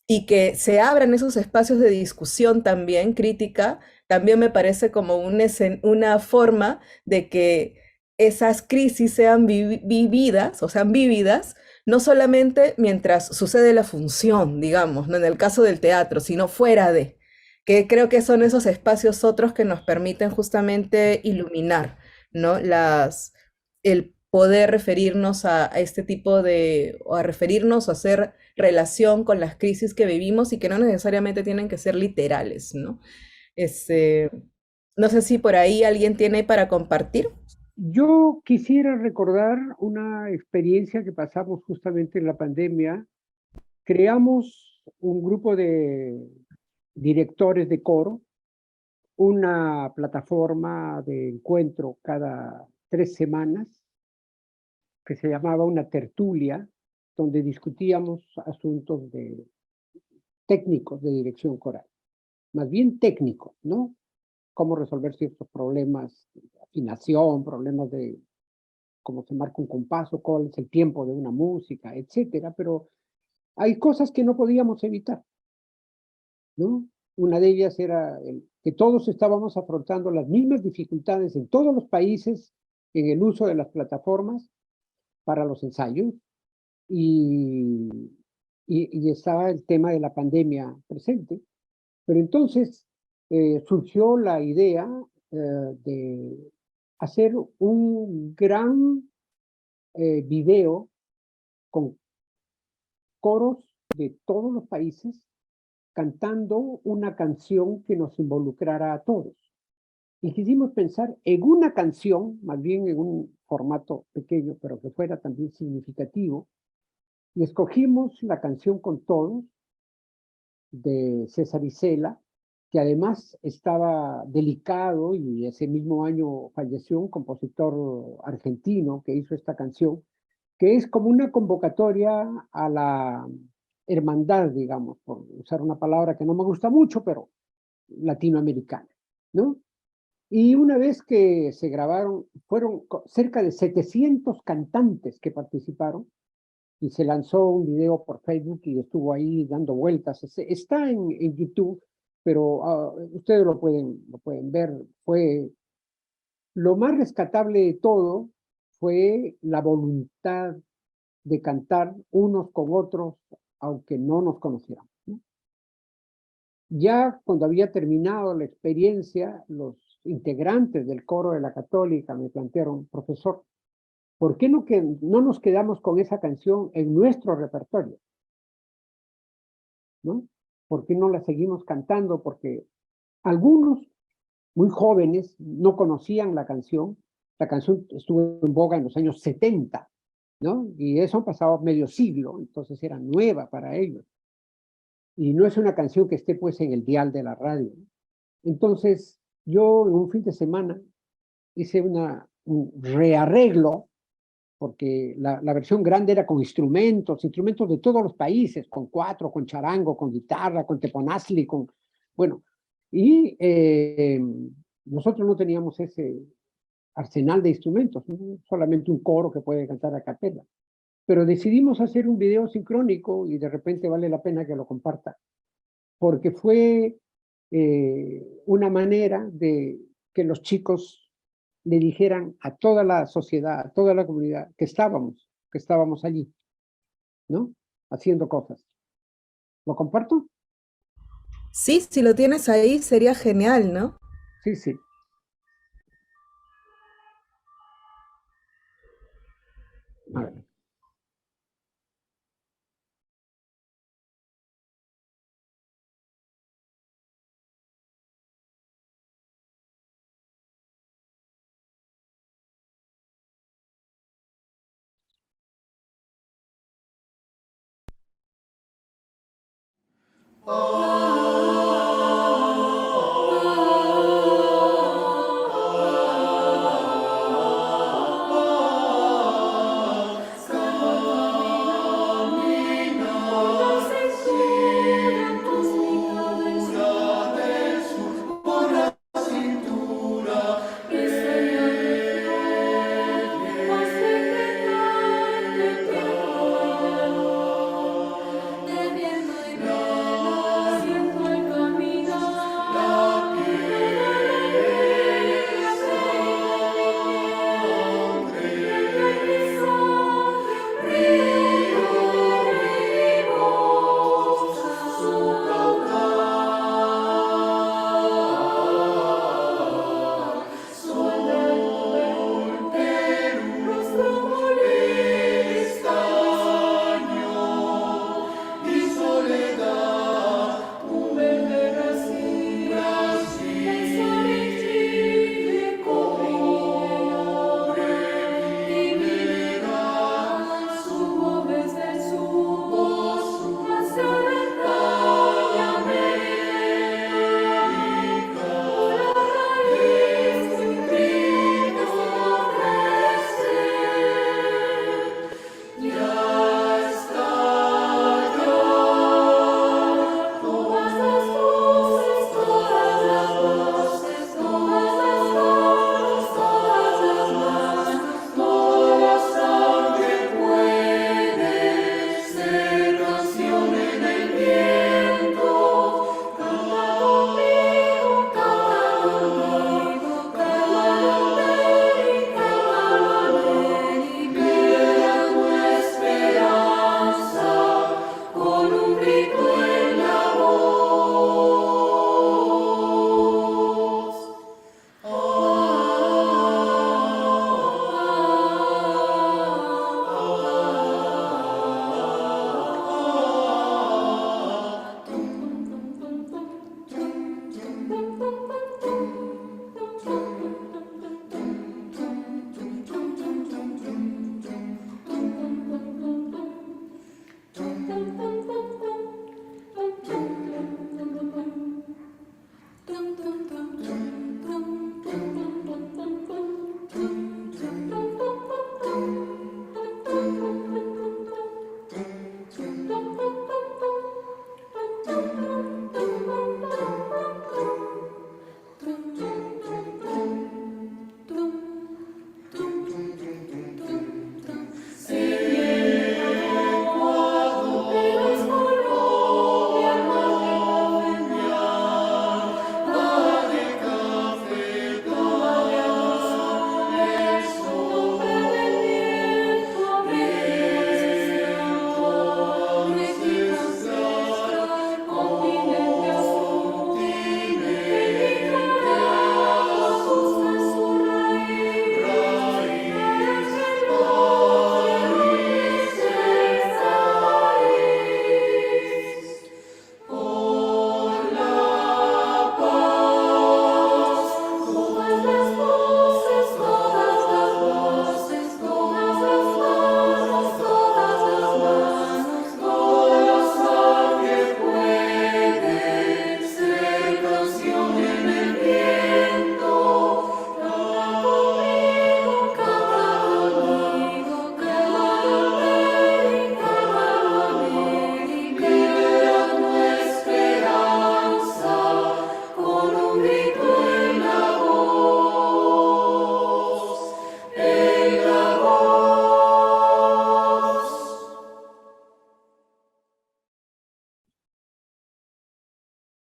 Speaker 1: Y que se abran esos espacios de discusión también, crítica, también me parece como una forma de que esas crisis sean vividas, o sean vividas, no solamente mientras sucede la función, digamos, ¿no? En el caso del teatro, sino fuera de, que creo que son esos espacios otros que nos permiten justamente iluminar, ¿no? El poder referirnos a este tipo o a referirnos o hacer relación con las crisis que vivimos y que no necesariamente tienen que ser literales, ¿no? Este, no sé si por ahí alguien tiene para compartir.
Speaker 4: yo quisiera recordar una experiencia que pasamos justamente en la pandemia. Creamos un grupo de directores de coro, una plataforma de encuentro cada 3 semanas que se llamaba una tertulia, donde discutíamos asuntos técnicos de dirección coral, más bien técnicos, ¿no? Cómo resolver ciertos problemas de afinación, problemas de cómo se marca un compás, o cuál es el tiempo de una música, etcétera, pero hay cosas que no podíamos evitar, ¿no? Una de ellas era que todos estábamos afrontando las mismas dificultades en todos los países en el uso de las plataformas para los ensayos, y, y estaba el tema de la pandemia presente. Pero entonces surgió la idea de hacer un gran video con coros de todos los países cantando una canción que nos involucrara a todos. Y quisimos pensar en una canción, más bien en un formato pequeño, pero que fuera también significativo, y escogimos la canción Con Todos de César Isela, que además estaba delicado, y ese mismo año falleció un compositor argentino que hizo esta canción, que es como una convocatoria a la hermandad, digamos, por usar una palabra que no me gusta mucho, pero latinoamericana, ¿no? Y una vez que se grabaron, fueron cerca de 700 cantantes que participaron, y se lanzó un video por Facebook y estuvo ahí dando vueltas. Está en YouTube, pero ustedes lo pueden ver. Lo más rescatable de todo fue la voluntad de cantar unos con otros, aunque no nos conociéramos, ¿no? Ya cuando había terminado la experiencia, los integrantes del coro de la Católica me plantearon: profesor, ¿por qué no nos quedamos con esa canción en nuestro repertorio? ¿No? ¿Por qué no la seguimos cantando? Porque algunos, muy jóvenes, no conocían la canción. La canción estuvo en boga en los años 70, ¿no? Y eso pasaba medio siglo, entonces era nueva para ellos. Y no es una canción que esté pues en el dial de la radio. Entonces, yo en un fin de semana hice un rearreglo, porque la versión grande era con instrumentos de todos los países, con cuatro, con charango, con guitarra, con teponazli, bueno, y nosotros no teníamos ese arsenal de instrumentos, ¿no? Solamente un coro que puede cantar a capela. Pero decidimos hacer un video sincrónico y de repente vale la pena que lo comparta, porque fue una manera de que los chicos le dijeran a toda la sociedad, a toda la comunidad, que estábamos allí, ¿no? Haciendo cosas. ¿Lo comparto?
Speaker 1: Sí, si lo tienes ahí sería genial, ¿no?
Speaker 4: Sí, sí. A ver.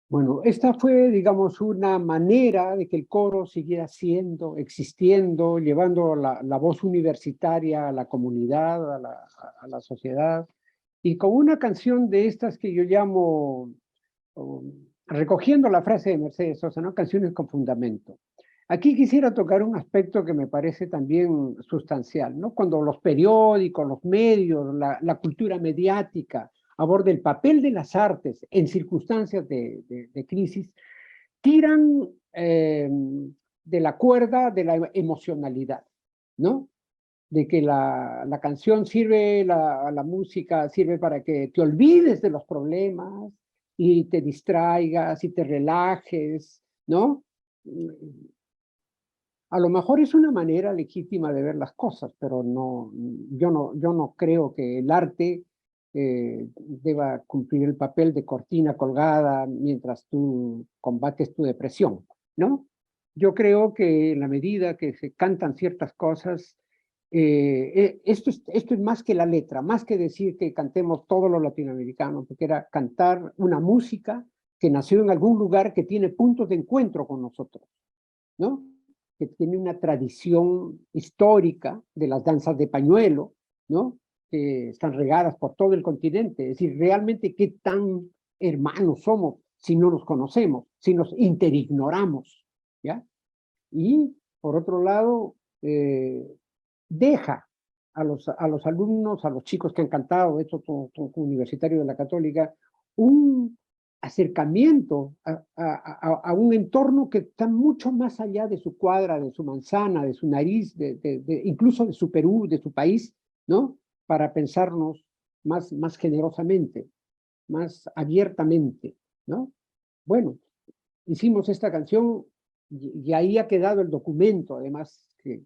Speaker 4: Bueno, esta fue, digamos, una manera de que el coro siguiera siendo, existiendo, llevando la voz universitaria a la comunidad, a la sociedad, y con una canción de estas que yo llamo, recogiendo la frase de Mercedes Sosa, ¿no? Canciones con fundamento. Aquí quisiera tocar un aspecto que me parece también sustancial, ¿no? Cuando los periódicos, los medios, la cultura mediática aborda el papel de las artes en circunstancias de crisis, tiran de la cuerda de la emocionalidad, ¿no? De que la canción sirve, la música sirve para que te olvides de los problemas y te distraigas y te relajes, ¿no? A lo mejor es una manera legítima de ver las cosas, pero no, yo no creo que el arte deba cumplir el papel de cortina colgada mientras tú combates tu depresión, ¿no? Yo creo que en la medida que se cantan ciertas cosas, esto es más que la letra, más que decir que cantemos todo lo latinoamericano, porque era cantar una música que nació en algún lugar que tiene puntos de encuentro con nosotros, ¿no? Que tiene una tradición histórica de las danzas de pañuelo, ¿no? Que están regadas por todo el continente. Es decir, realmente qué tan hermanos somos si no nos conocemos, si nos interignoramos, ¿ya? Y, por otro lado, deja a los alumnos, a los chicos que han cantado, esto universitario de la Católica, un acercamiento a un entorno que está mucho más allá de su cuadra, de su manzana, de su nariz, incluso de su Perú, de su país, ¿no? Para pensarnos más generosamente, más abiertamente, ¿no? Bueno, hicimos esta canción y ahí ha quedado el documento, además, que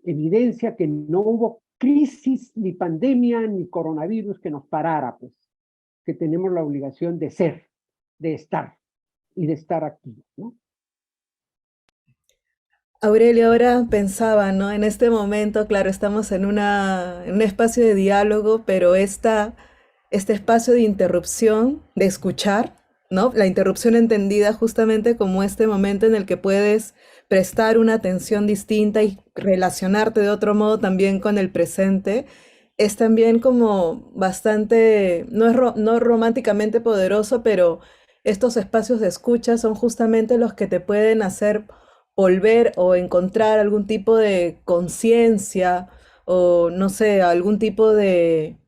Speaker 4: evidencia que no hubo crisis, ni pandemia, ni coronavirus que nos parara, pues, que tenemos la obligación de ser, de estar y de estar aquí, ¿no?
Speaker 1: Aurelio, ahora pensaba, ¿no? En este momento, claro, estamos en un espacio de diálogo, pero este espacio de interrupción, de escuchar, ¿no? La interrupción entendida justamente como este momento en el que puedes prestar una atención distinta y relacionarte de otro modo también con el presente, es también como bastante, no románticamente poderoso, pero estos espacios de escucha son justamente los que te pueden hacer volver o encontrar algún tipo de conciencia o no sé, algún tipo de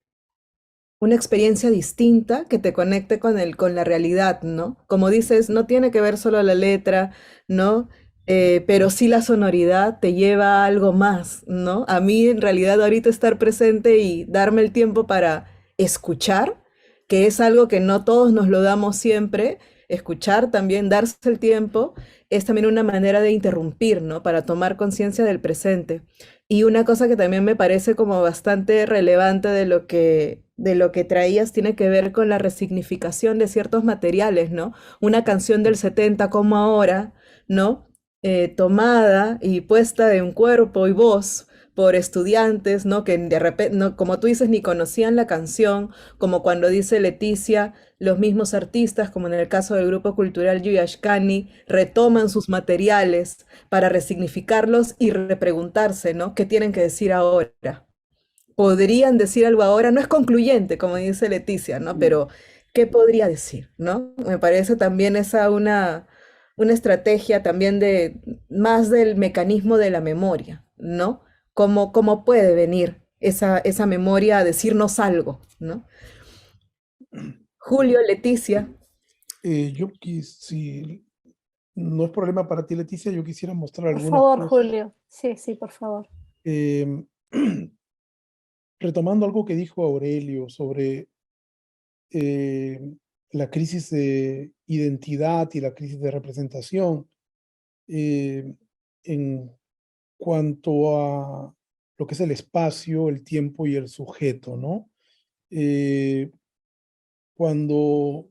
Speaker 1: una experiencia distinta que te conecte con con la realidad, ¿no? Como dices, no tiene que ver solo la letra, ¿no? Pero sí la sonoridad te lleva a algo más, ¿no? A mí en realidad ahorita estar presente y darme el tiempo para escuchar, que es algo que no todos nos lo damos siempre, escuchar también, darse el tiempo, es también una manera de interrumpir, ¿no? Para tomar conciencia del presente. Y una cosa que también me parece como bastante relevante de lo que traías tiene que ver con la resignificación de ciertos materiales, ¿no? Una canción del 70 como ahora, ¿no? Tomada y puesta en cuerpo y voz por estudiantes, ¿no? Que de repente, no, como tú dices, ni conocían la canción, como cuando dice Leticia, los mismos artistas, como en el caso del grupo cultural Yuyashkani, retoman sus materiales para resignificarlos y repreguntarse, ¿no? ¿Qué tienen que decir ahora? Podrían decir algo ahora, no es concluyente, como dice Leticia, ¿no? Pero, ¿qué podría decir, ¿no? Me parece también una estrategia también de más del mecanismo de la memoria, ¿no? Cómo puede venir esa memoria a decirnos algo, ¿no? Julio, Leticia.
Speaker 2: Si no es problema para ti, Leticia, yo quisiera mostrar
Speaker 3: Por
Speaker 2: algunas
Speaker 3: favor,
Speaker 2: cosas.
Speaker 3: Julio. Sí, sí, por favor.
Speaker 2: Em, retomando algo que dijo Aurelio sobre eh, la crisis de identidad y la crisis de representación, eh, en cuanto a lo que es el espacio, el tiempo y el sujeto, ¿no? Eh, cuando,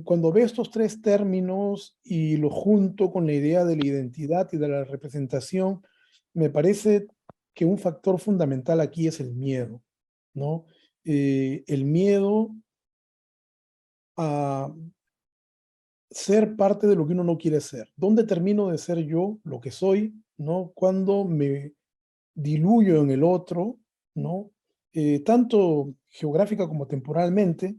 Speaker 2: cuando veo estos tres términos y lo junto con la idea de la identidad y de la representación, me parece que un factor fundamental aquí es el miedo, ¿no? El miedo a ser parte de lo que uno no quiere ser. ¿Dónde termino de ser yo, lo que soy, ¿no? Cuando me diluyo en el otro, ¿no? Tanto geográfica como temporalmente,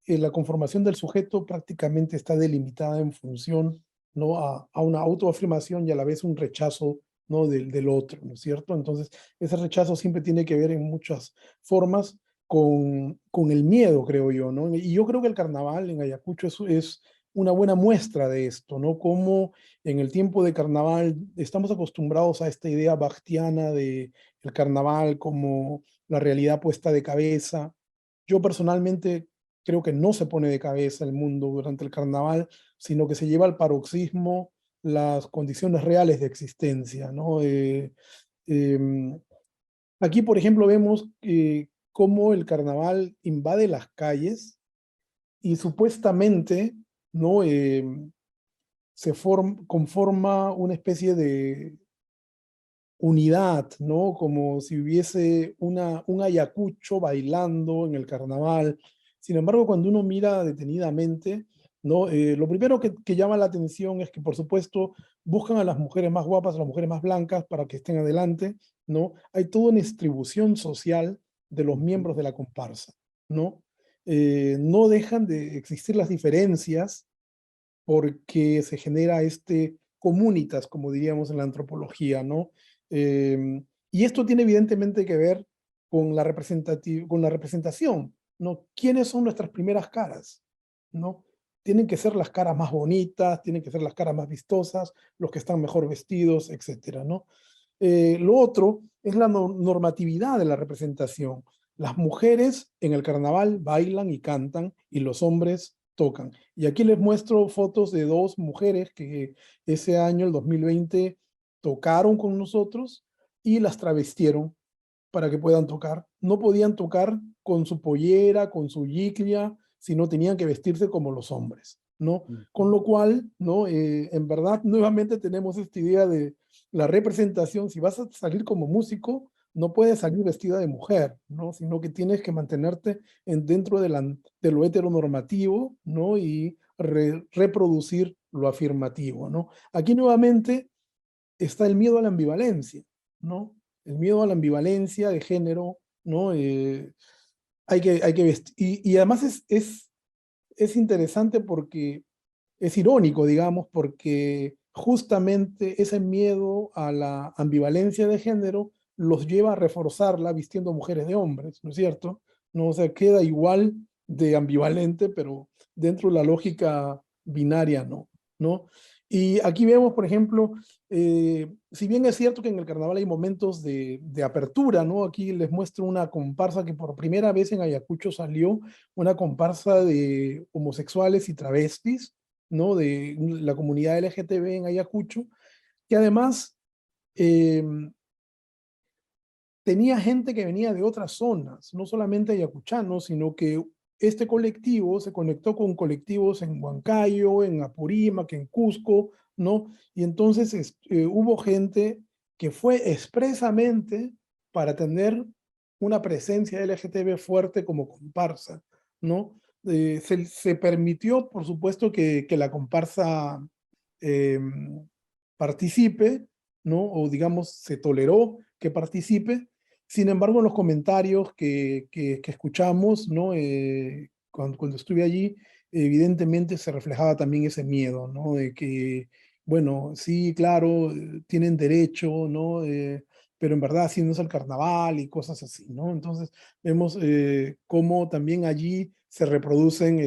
Speaker 2: la conformación del sujeto prácticamente está delimitada en función, ¿no? a una autoafirmación y a la vez un rechazo, ¿no? del otro, ¿no es cierto? Entonces, ese rechazo siempre tiene que ver en muchas formas con el miedo, creo yo, ¿no? Y yo creo que el carnaval en Ayacucho es una buena muestra de esto, ¿no? Cómo en el tiempo de carnaval estamos acostumbrados a esta idea bachtiana de el carnaval como la realidad puesta de cabeza. Yo personalmente creo que no se pone de cabeza el mundo durante el carnaval, sino que se lleva al paroxismo las condiciones reales de existencia, ¿no? Em, Aquí, por ejemplo, vemos cómo el carnaval invade las calles y supuestamente, ¿no? Conforma una especie de unidad, ¿no? Como si hubiese un Ayacucho bailando en el carnaval. Sin embargo, cuando uno mira detenidamente, ¿no? Lo primero que llama la atención es que, por supuesto, buscan a las mujeres más guapas, a las mujeres más blancas para que estén adelante, ¿no? Hay toda una distribución social de los miembros de la comparsa, ¿no? No dejan de existir las diferencias porque se genera este comunitas, como diríamos en la antropología, ¿no? Y esto tiene evidentemente que ver con con la representación, ¿no? ¿Quiénes son nuestras primeras caras, ¿no? Tienen que ser las caras más bonitas, tienen que ser las caras más vistosas, los que están mejor vestidos, etcétera, ¿no? Lo otro es la normatividad de la representación. Las mujeres en el carnaval bailan y cantan y los hombres tocan. Y aquí les muestro fotos de dos mujeres que ese año, el 2020, tocaron con nosotros y las travestieron para que puedan tocar. No podían tocar con su pollera, con su yiclia, sino tenían que vestirse como los hombres, ¿no? Con lo cual, ¿no? En verdad, nuevamente tenemos esta idea de la representación. Si vas a salir como músico, no puedes salir vestida de mujer, ¿no? Sino que tienes que mantenerte dentro de lo heteronormativo, ¿no? Y reproducir lo afirmativo, ¿no? Aquí nuevamente está el miedo a la ambivalencia, ¿no? El miedo a la ambivalencia de género, ¿no? Hay que vestir. Y además es interesante porque es irónico, digamos, porque justamente ese miedo a la ambivalencia de género los lleva a reforzarla vistiendo mujeres de hombres, ¿no es cierto? No, o sea, queda igual de ambivalente, pero dentro de la lógica binaria no, ¿no? Y aquí vemos, por ejemplo, si bien es cierto que en el carnaval hay momentos de apertura, ¿no? Aquí les muestro una comparsa que por primera vez en Ayacucho salió, una comparsa de homosexuales y travestis, ¿no? De la comunidad LGTB en Ayacucho, que además eh, tenía gente que venía de otras zonas, no solamente ayacuchanos, sino que este colectivo se conectó con colectivos en Huancayo, en Apurímac, en Cusco, ¿no? Y entonces hubo gente que fue expresamente para tener una presencia LGTB fuerte como comparsa, ¿no? Se permitió, por supuesto, que la comparsa eh, participe, ¿no? O digamos, se toleró que participe. Sin embargo, en los comentarios que escuchamos, ¿no? Cuando estuve allí, evidentemente se reflejaba también ese miedo, ¿no? De que, bueno, sí, claro, tienen derecho, ¿no? Pero en verdad así no es el carnaval y cosas así, ¿no? Entonces vemos cómo también allí se reproducen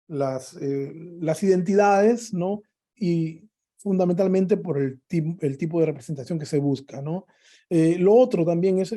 Speaker 2: las identidades, ¿no? Y fundamentalmente por el tipo de representación que se busca, ¿no? Lo otro también es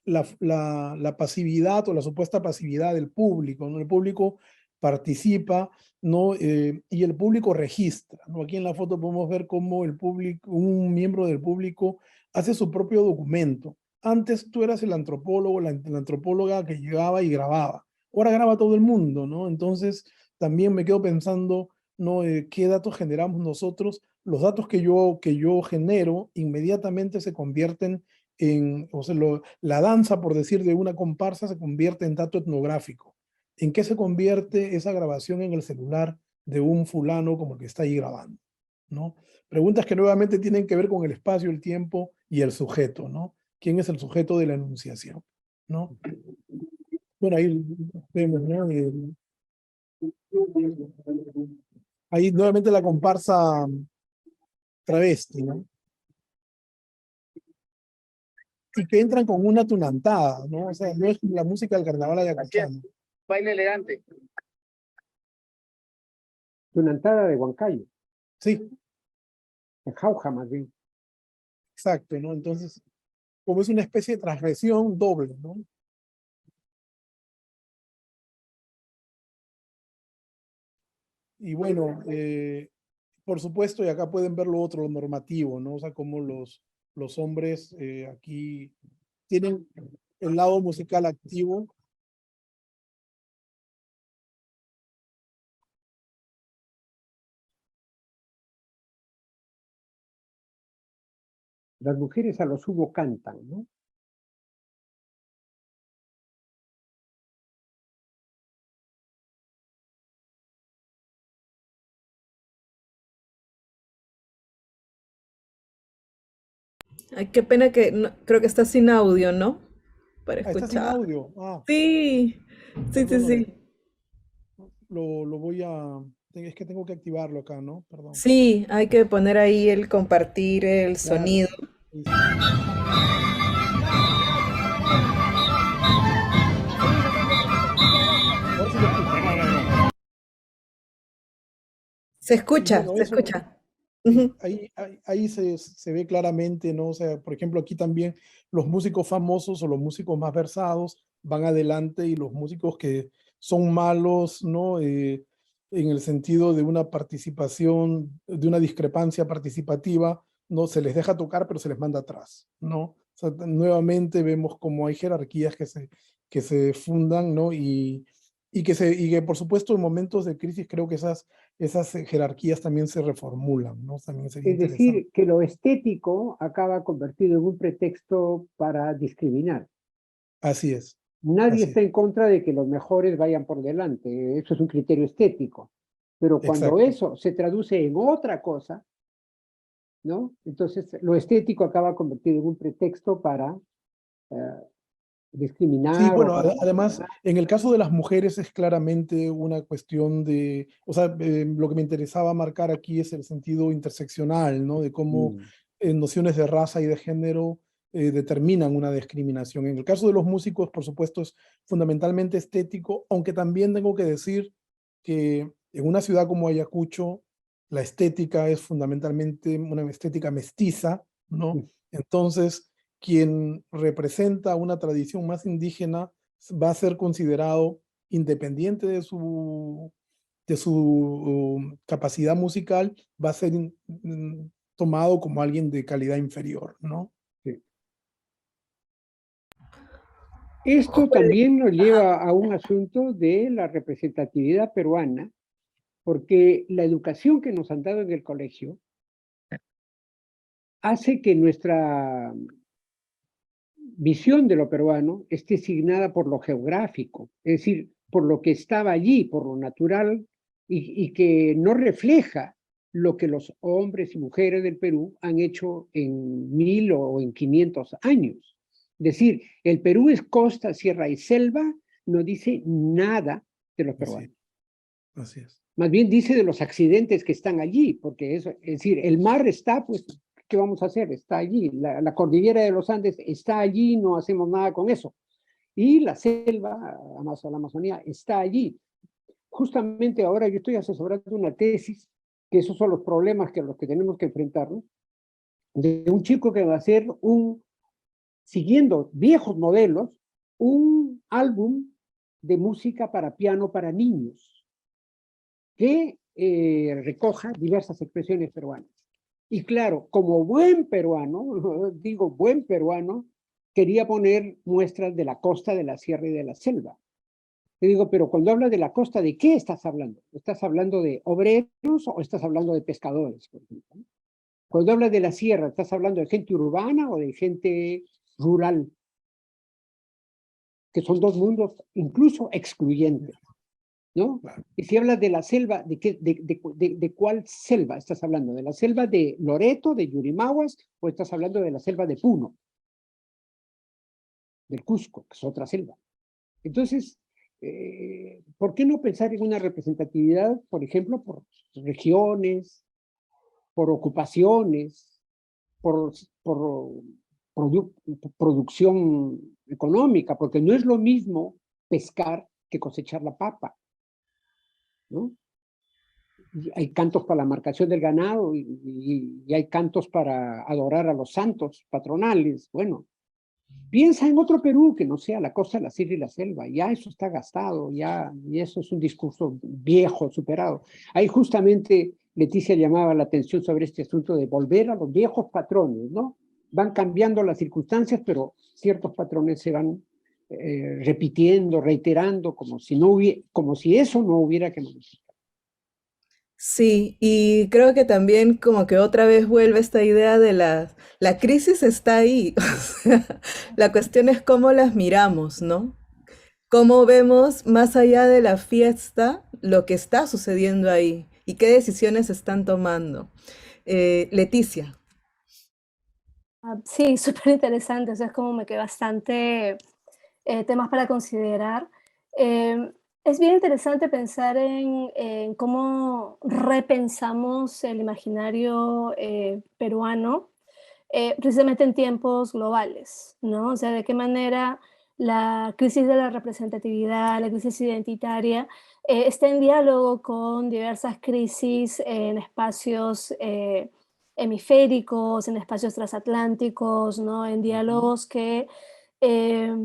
Speaker 2: la pasividad o la supuesta pasividad del público, ¿no? El público participa, ¿no? Y el público registra, ¿no? Aquí en la foto podemos ver cómo el público, un miembro del público hace su propio documento. Antes tú eras el antropólogo, la antropóloga que llegaba y grababa. Ahora graba todo el mundo, ¿no? Entonces, también me quedo pensando, ¿no? ¿Qué datos generamos nosotros? Los datos que yo genero inmediatamente se convierten en, o sea, la danza, por decir, de una comparsa se convierte en dato etnográfico. ¿En qué se convierte esa grabación en el celular de un fulano como el que está ahí grabando? ¿No? Preguntas que nuevamente tienen que ver con el espacio, el tiempo y el sujeto, ¿no? ¿Quién es el sujeto de la enunciación? ¿No? Bueno, ahí vemos, ¿no? Ahí nuevamente la comparsa travesti, ¿no? Y que entran con una tunantada, ¿no? O sea, no es la música del carnaval ayacuchano.
Speaker 5: Baile elegante.
Speaker 4: Tunantada de Huancayo,
Speaker 2: Sí,
Speaker 4: de Jauja más bien.
Speaker 2: exacto, ¿no? Entonces, como es una especie de transgresión doble, ¿no? Y bueno, por supuesto, y acá pueden ver lo otro, lo normativo, ¿no? O sea, como los hombres aquí tienen el lado musical activo.
Speaker 4: Las mujeres a lo sumo cantan, ¿no?
Speaker 1: Ay, qué pena que creo que está sin audio, ¿no? Para
Speaker 2: Ah, está sin
Speaker 1: escuchar.
Speaker 2: audio. Ah,
Speaker 1: Sí, sí, sí,
Speaker 2: perdóname.
Speaker 1: sí.
Speaker 2: Lo voy a... Es que tengo que activarlo acá, ¿no? Perdón.
Speaker 1: Sí, hay que poner ahí el compartir el
Speaker 2: Claro.
Speaker 1: sonido.
Speaker 2: Sí, sí. Ahora sí lo escucho.
Speaker 1: Se
Speaker 2: Y
Speaker 1: escucha,
Speaker 2: bueno,
Speaker 1: se
Speaker 2: eso,
Speaker 1: escucha.
Speaker 2: sí,
Speaker 1: Ujú.
Speaker 2: ahí se ve claramente, ¿no? O sea, por ejemplo, aquí también los músicos famosos o los músicos más versados van adelante y los músicos que son malos, ¿no? En el sentido de una participación, de una discrepancia participativa, no se les deja tocar, pero se les manda atrás, ¿no? O sea, nuevamente vemos como hay jerarquías que se fundan, ¿no? Y que por supuesto en momentos de crisis creo que esas jerarquías también se reformulan, ¿no? También sería
Speaker 4: Es
Speaker 2: interesante.
Speaker 4: decir, que lo estético acaba convertido en un pretexto para discriminar.
Speaker 2: Así es,
Speaker 4: Nadie
Speaker 2: así
Speaker 4: está
Speaker 2: es,
Speaker 4: en contra de que los mejores vayan por delante, eso es un criterio estético. Pero cuando
Speaker 2: exacto.
Speaker 4: eso se traduce en otra cosa, ¿no? Entonces lo estético acaba convertido en un pretexto para eh,
Speaker 2: Sí,
Speaker 4: discriminar o
Speaker 2: bueno,
Speaker 4: para...
Speaker 2: además, en el caso de las mujeres es claramente una cuestión de, o sea, lo que me interesaba marcar aquí es el sentido interseccional, ¿no? De cómo
Speaker 4: Mm.
Speaker 2: nociones de raza y de género determinan una discriminación. En el caso de los músicos, por supuesto, es fundamentalmente estético, aunque también tengo que decir que en una ciudad como Ayacucho, la estética es fundamentalmente una estética mestiza, ¿no? Entonces quien representa una tradición más indígena va a ser considerado independiente de su capacidad musical, va a ser tomado como alguien de calidad inferior, ¿no?
Speaker 4: Sí. Esto también nos lleva a un asunto de la representatividad peruana, porque la educación que nos han dado en el colegio hace que nuestra visión de lo peruano esté signada por lo geográfico, es decir, por lo que estaba allí, por lo natural, y que no refleja lo que los hombres y mujeres del Perú han hecho en 1000 o en 500 años. Es decir, el Perú es costa, sierra y selva, no dice nada de los
Speaker 2: Así
Speaker 4: peruanos.
Speaker 2: es, así es.
Speaker 4: Más bien dice de los accidentes que están allí, porque eso, es decir, el mar está, pues, ¿qué vamos a hacer? Está allí. La cordillera de los Andes está allí, no hacemos nada con eso. Y la selva, la Amazonía, está allí. Justamente ahora yo estoy asesorando una tesis, que esos son los problemas que los que tenemos que enfrentarnos, de un chico que va a hacer siguiendo viejos modelos, un álbum de música para piano para niños que recoja diversas expresiones peruanas. Y claro, como buen peruano, digo buen peruano, quería poner muestras de la costa, de la sierra y de la selva. Le digo, pero cuando hablas de la costa, ¿de qué estás hablando? ¿Estás hablando de obreros o estás hablando de pescadores, por ejemplo? Cuando hablas de la sierra, ¿estás hablando de gente urbana o de gente rural? Que son dos mundos incluso excluyentes. ¿no?
Speaker 2: Claro.
Speaker 4: Y si hablas de la selva, ¿de cuál selva estás hablando? ¿De la selva de Loreto, de Yurimaguas, o estás hablando de la selva de Puno, del Cusco, que es otra selva? Entonces, ¿por qué no pensar en una representatividad, por ejemplo, por regiones, por ocupaciones, por, por producción económica? Porque no es lo mismo pescar que cosechar la papa, ¿no? Y hay cantos para la marcación del ganado y hay cantos para adorar a los santos patronales. Bueno, piensa en otro Perú que no sea la costa, la sierra y la selva. Ya eso está gastado, ya, y eso es un discurso viejo, superado. Ahí justamente Leticia llamaba la atención sobre este asunto de volver a los viejos patrones, ¿no? Van cambiando las circunstancias, pero ciertos patrones se van repitiendo, reiterando, como si eso no hubiera que modificar.
Speaker 1: Sí, y creo que también como que otra vez vuelve esta idea de la crisis está ahí. O sea, la cuestión es cómo las miramos, ¿no? Cómo vemos más allá de la fiesta lo que está sucediendo ahí y qué decisiones se están tomando. Leticia.
Speaker 3: Sí, súper interesante, o sea, es como me quedé bastante temas para considerar. Eh, es bien interesante pensar en cómo repensamos el imaginario peruano precisamente en tiempos globales, ¿no? O sea, de qué manera la crisis de la representatividad, la crisis identitaria, está en diálogo con diversas crisis en espacios hemisféricos, en espacios transatlánticos, ¿no? En
Speaker 4: Ujú.
Speaker 3: diálogos que eh,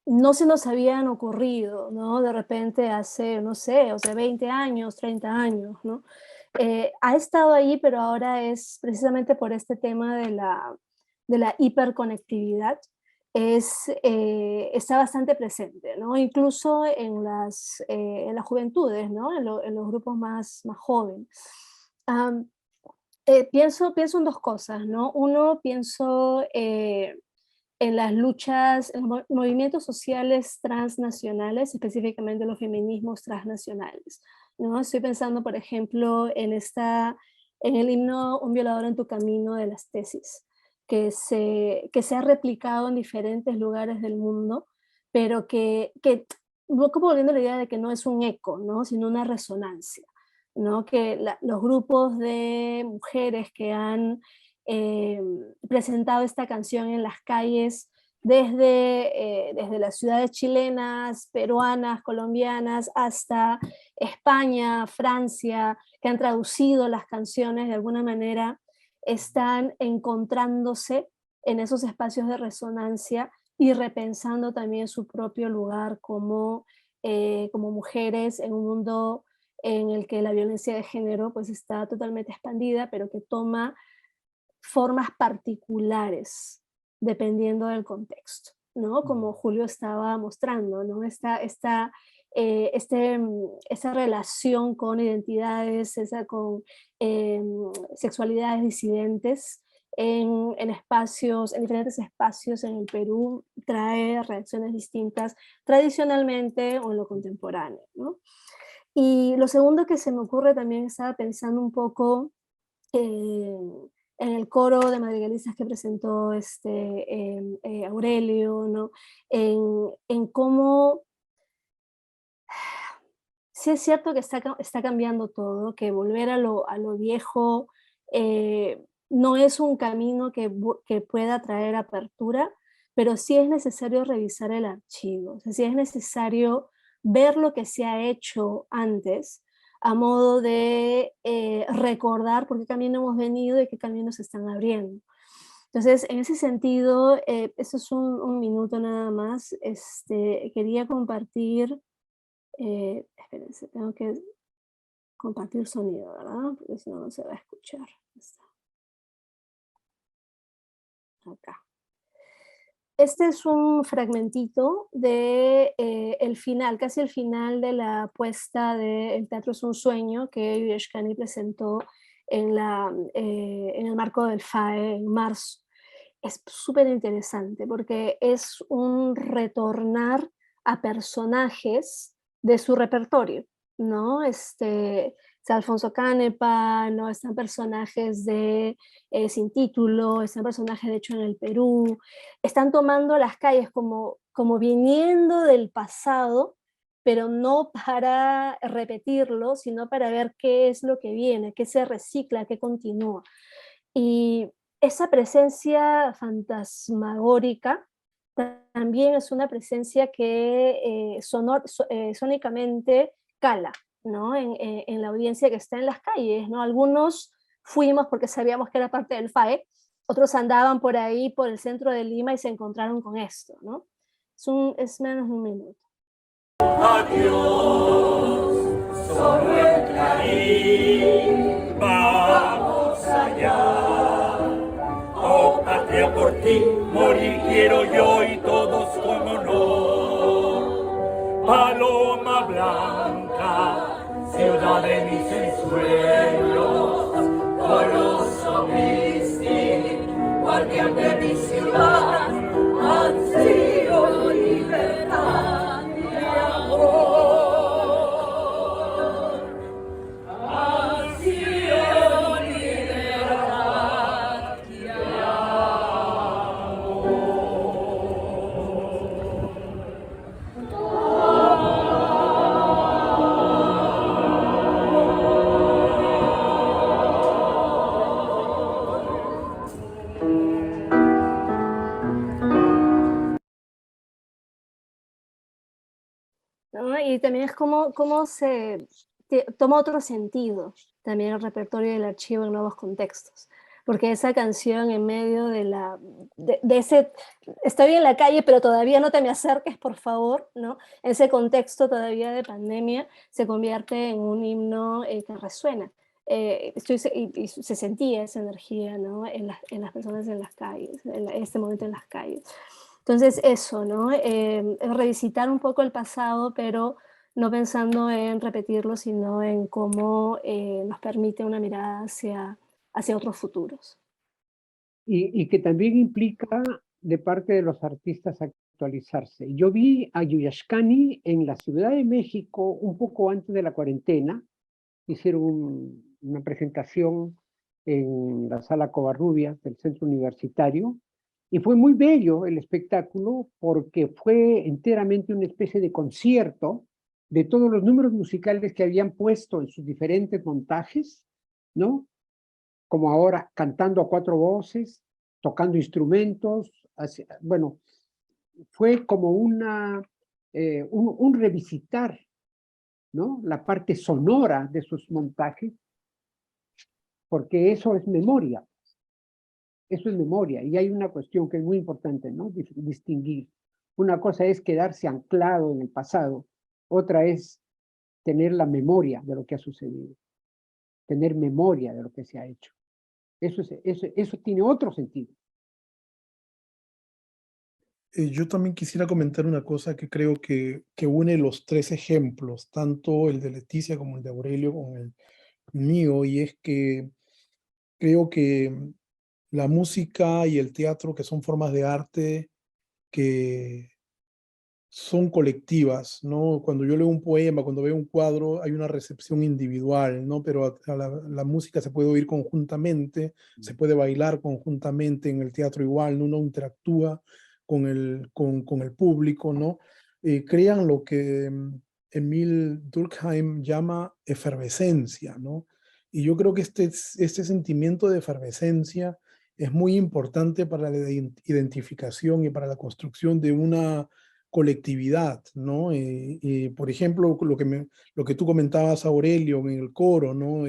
Speaker 3: no se nos habían ocurrido, ¿no? De repente hace, no sé, o sea, 20 años, 30 años, ¿no? Ha estado ahí, pero ahora es precisamente por este tema de la hiperconectividad, está bastante presente, ¿no? Incluso en las juventudes, ¿no? En los grupos más jóvenes. Am, pienso en dos cosas, ¿no? Uno, pienso en las luchas, en los movimientos sociales transnacionales, específicamente los feminismos transnacionales, ¿no? Estoy pensando, por ejemplo, en el himno Un violador en tu camino de las tesis, que se ha replicado en diferentes lugares del mundo, pero que un poco volviendo a la idea de que no es un eco, ¿no? Sino una resonancia, ¿no? Que los grupos de mujeres que han eh, presentado esta canción en las calles desde las ciudades chilenas, peruanas, colombianas, hasta España, Francia, que han traducido las canciones de alguna manera, están encontrándose en esos espacios de resonancia y repensando también su propio lugar como mujeres en un mundo en el que la violencia de género pues está totalmente expandida, pero que toma formas particulares dependiendo del contexto, ¿no? Como Julio estaba mostrando, ¿no? Esa relación con identidades, con sexualidades disidentes en espacios, en diferentes espacios en el Perú, trae reacciones distintas tradicionalmente o en lo contemporáneo, ¿no? Y lo segundo que se me ocurre también, estaba pensando un poco en el coro de madrigalistas que presentó Aurelio, ¿no? En cómo sí es cierto que está cambiando todo, que volver a lo viejo no es un camino que pueda traer apertura, pero sí es necesario revisar el archivo, o sea, sí es necesario ver lo que se ha hecho antes a modo de recordar por qué camino hemos venido y qué caminos se están abriendo. Entonces, en ese sentido, eso es un minuto nada más. Quería compartir, espérense, tengo que compartir sonido, ¿verdad? Porque si no, no se va a escuchar. Está acá. Este es un fragmentito de el final, casi el final de la puesta de El teatro es un sueño que Yuyeshkani presentó en el marco del FAE en marzo. Es súper interesante porque es un retornar a personajes de su repertorio, ¿no? Está Alfonso Canepa, ¿no? Están personajes de Sin Título, están personajes de hecho en el Perú, están tomando las calles como viniendo del pasado, pero no para repetirlo, sino para ver qué es lo que viene, qué se recicla, qué continúa. Y esa presencia fantasmagórica también es una presencia que sónicamente cala, ¿no? En la audiencia que está en las calles, ¿no? Algunos fuimos porque sabíamos que era parte del FAE, otros andaban por ahí, por el centro de Lima y se encontraron con esto, ¿no? Es menos de un minuto.
Speaker 5: Adiós, solo el clarín, vamos allá. Oh, patria, por ti morir quiero yo y todos con honor. Paloma blanca, ciudad de mis ensueños, coloso místico, guardián de mi ciudad, ansío libertad y amor. Ansío libertad y
Speaker 3: ¿no? Y también es como se toma otro sentido también el repertorio del archivo en nuevos contextos, porque esa canción en medio de ese, estoy en la calle, pero todavía no te me acerques, por favor, ¿no? Ese contexto todavía de pandemia se convierte en un himno que resuena. Y se sentía esa energía, ¿no? En las personas en las calles, en este momento en las calles. Entonces eso, ¿no? Revisitar un poco el pasado, pero no pensando en repetirlo, sino en cómo nos permite una mirada hacia otros futuros.
Speaker 4: Y que también implica de parte de los artistas actualizarse. Yo vi a Yuyashkani en la Ciudad de México un poco antes de la cuarentena. Hicieron una presentación en la Sala Covarrubias del Centro Universitario y fue muy bello el espectáculo porque fue enteramente una especie de concierto de todos los números musicales que habían puesto en sus diferentes montajes, ¿no? Como ahora cantando a cuatro voces, tocando instrumentos, bueno, fue como un revisitar, ¿no? La parte sonora de sus montajes, porque eso es memoria, y hay una cuestión que es muy importante, ¿no? Distinguir. Una cosa es quedarse anclado en el pasado, otra es tener la memoria de lo que ha sucedido, tener memoria de lo que se ha hecho. Eso tiene otro sentido.
Speaker 2: Yo también quisiera comentar una cosa que creo que une los tres ejemplos, tanto el de Leticia como el de Aurelio con el mío, y es que creo que la música y el teatro, que son formas de arte que son colectivas, ¿no? Cuando yo leo un poema, cuando veo un cuadro, hay una recepción individual, ¿no? Pero la música se puede oír conjuntamente, se puede bailar conjuntamente, en el teatro igual, ¿no? Uno interactúa con el público, ¿no? Crean lo que Emil Durkheim llama efervescencia, ¿no? Y yo creo que este sentimiento de efervescencia es muy importante para la identificación y para la construcción de una colectividad, ¿no? Por ejemplo, lo que tú comentabas, Aurelio, en el coro, ¿no?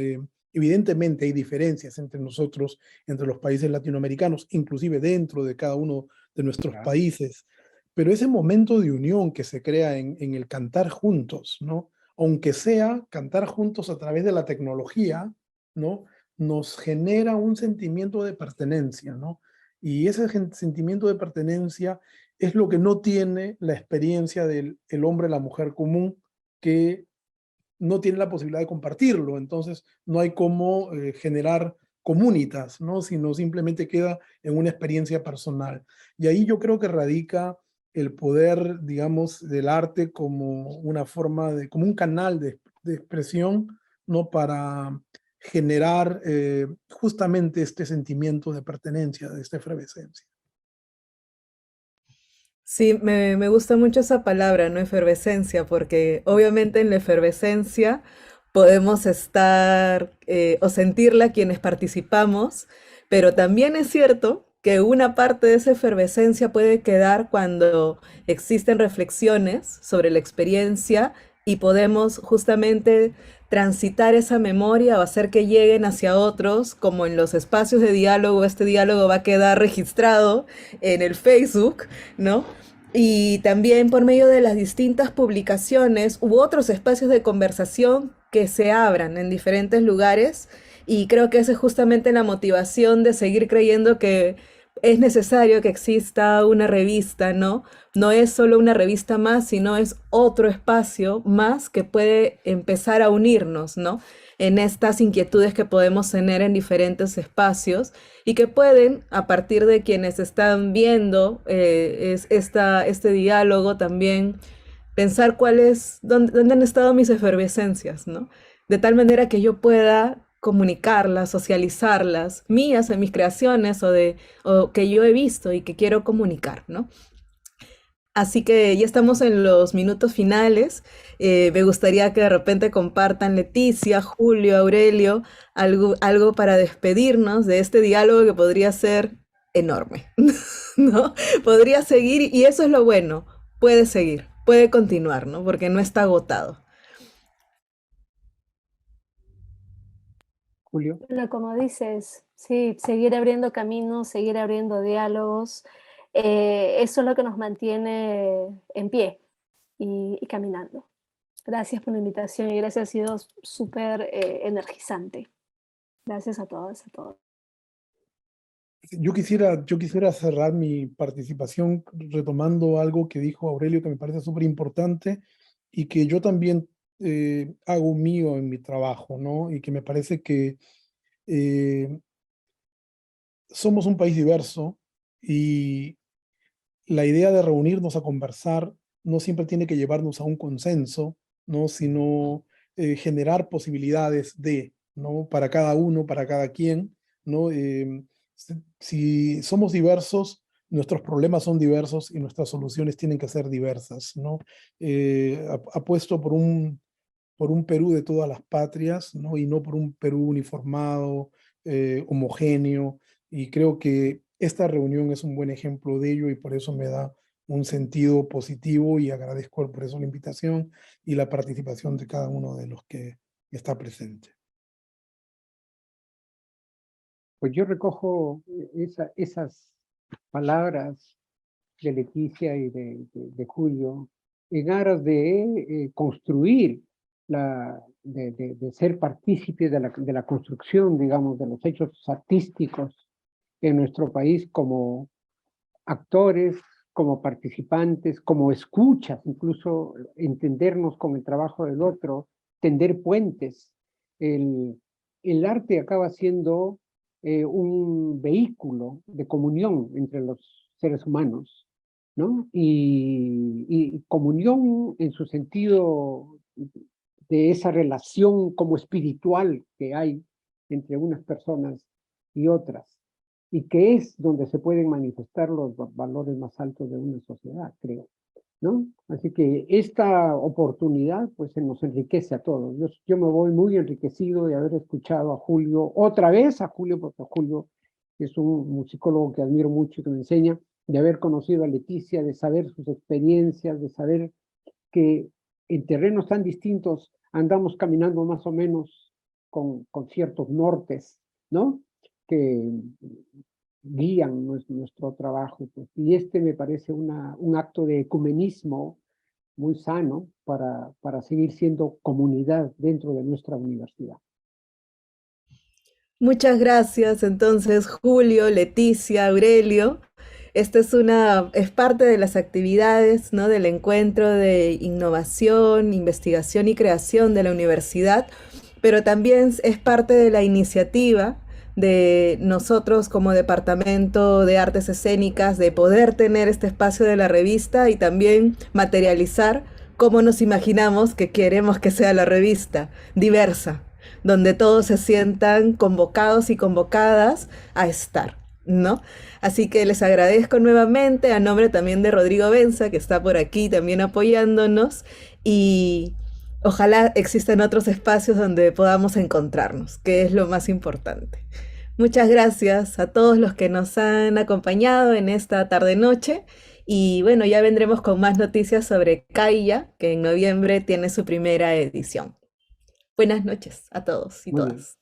Speaker 2: Evidentemente hay diferencias entre nosotros, entre los países latinoamericanos, inclusive dentro de cada uno de nuestros países, pero ese momento de unión que se crea en el cantar juntos, ¿no? Aunque sea cantar juntos a través de la tecnología, ¿no? Nos genera un sentimiento de pertenencia, ¿no? Y ese sentimiento de pertenencia es lo que no tiene la experiencia del el hombre, la mujer común, que no tiene la posibilidad de compartirlo. Entonces, no hay cómo generar comunitas, ¿no? Sino simplemente queda en una experiencia personal. Y ahí yo creo que radica el poder, digamos, del arte como una forma de, como un canal de expresión, ¿no? Para generar justamente este sentimiento de pertenencia, de esta efervescencia.
Speaker 1: Sí, me gusta mucho esa palabra, ¿no? Efervescencia, porque obviamente en la efervescencia podemos estar o sentirla quienes participamos, pero también es cierto que una parte de esa efervescencia puede quedar cuando existen reflexiones sobre la experiencia y podemos justamente transitar esa memoria o hacer que lleguen hacia otros, como en los espacios de diálogo, este diálogo va a quedar registrado en el Facebook, ¿no? Y también por medio de las distintas publicaciones u otros espacios de conversación que se abran en diferentes lugares. Y creo que esa es justamente la motivación de seguir creyendo que es necesario que exista una revista, ¿no? No es solo una revista más, sino es otro espacio más que puede empezar a unirnos, ¿no? En estas inquietudes que podemos tener en diferentes espacios y que pueden, a partir de quienes están viendo este diálogo también, pensar dónde han estado mis efervescencias, ¿no? De tal manera que yo pueda comunicarlas, socializarlas, mías en mis creaciones o que yo he visto y que quiero comunicar, ¿no? Así que ya estamos en los minutos finales. Me gustaría que de repente compartan Leticia, Julio, Aurelio, algo para despedirnos de este diálogo que podría ser enorme, ¿no? Podría seguir y eso es lo bueno, puede seguir, puede continuar, ¿no? Porque no está agotado.
Speaker 4: Julio.
Speaker 3: Bueno, como dices, sí, seguir abriendo caminos, seguir abriendo diálogos, eso es lo que nos mantiene en pie y caminando. Gracias por la invitación y gracias, ha sido súper energizante. Gracias a todas, a todos.
Speaker 2: Yo quisiera cerrar mi participación retomando algo que dijo Aurelio que me parece súper importante y que yo también hago mío en mi trabajo, ¿no? Y que me parece que somos un país diverso y la idea de reunirnos a conversar no siempre tiene que llevarnos a un consenso, ¿no? Sino generar posibilidades ¿no? Para cada uno, para cada quien, ¿no? Si somos diversos, nuestros problemas son diversos y nuestras soluciones tienen que ser diversas, ¿no? Apuesto por un Perú de todas las patrias, ¿no? Y no por un Perú uniformado, homogéneo, y creo que esta reunión es un buen ejemplo de ello y por eso me da un sentido positivo y agradezco por eso la invitación y la participación de cada uno de los que está presente.
Speaker 4: Pues yo recojo esas palabras de Leticia y de Julio en aras de construir, de ser partícipe de la construcción, digamos, de los hechos artísticos en nuestro país como actores, como participantes, como escuchas, incluso entendernos con el trabajo del otro, tender puentes. El arte acaba siendo un vehículo de comunión entre los seres humanos, ¿no? Y comunión en su sentido de esa relación como espiritual que hay entre unas personas y otras, y que es donde se pueden manifestar los valores más altos de una sociedad, creo, ¿no? Así que esta oportunidad pues se nos enriquece a todos. Yo me voy muy enriquecido de haber escuchado a Julio, otra vez a Julio, porque Julio es un musicólogo que admiro mucho y que me enseña, de haber conocido a Leticia, de saber sus experiencias, de saber que en terrenos tan distintos andamos caminando más o menos con ciertos nortes, ¿no? Que guían nuestro trabajo. Pues. Y este me parece un acto de ecumenismo muy sano para seguir siendo comunidad dentro de nuestra universidad.
Speaker 1: Muchas gracias entonces Julio, Leticia, Aurelio. Esta es parte de las actividades, ¿no? Del encuentro de innovación, investigación y creación de la universidad, pero también es parte de la iniciativa de nosotros como Departamento de Artes Escénicas de poder tener este espacio de la revista y también materializar cómo nos imaginamos que queremos que sea la revista, diversa, donde todos se sientan convocados y convocadas a estar, ¿no? Así que les agradezco nuevamente a nombre también de Rodrigo Benza, que está por aquí también apoyándonos, y ojalá existan otros espacios donde podamos encontrarnos, que es lo más importante. Muchas gracias a todos los que nos han acompañado en esta tarde-noche. Y bueno, ya vendremos con más noticias sobre Kaya, que en noviembre tiene su primera edición. Buenas noches a todos y
Speaker 4: Muy bien.
Speaker 1: todas.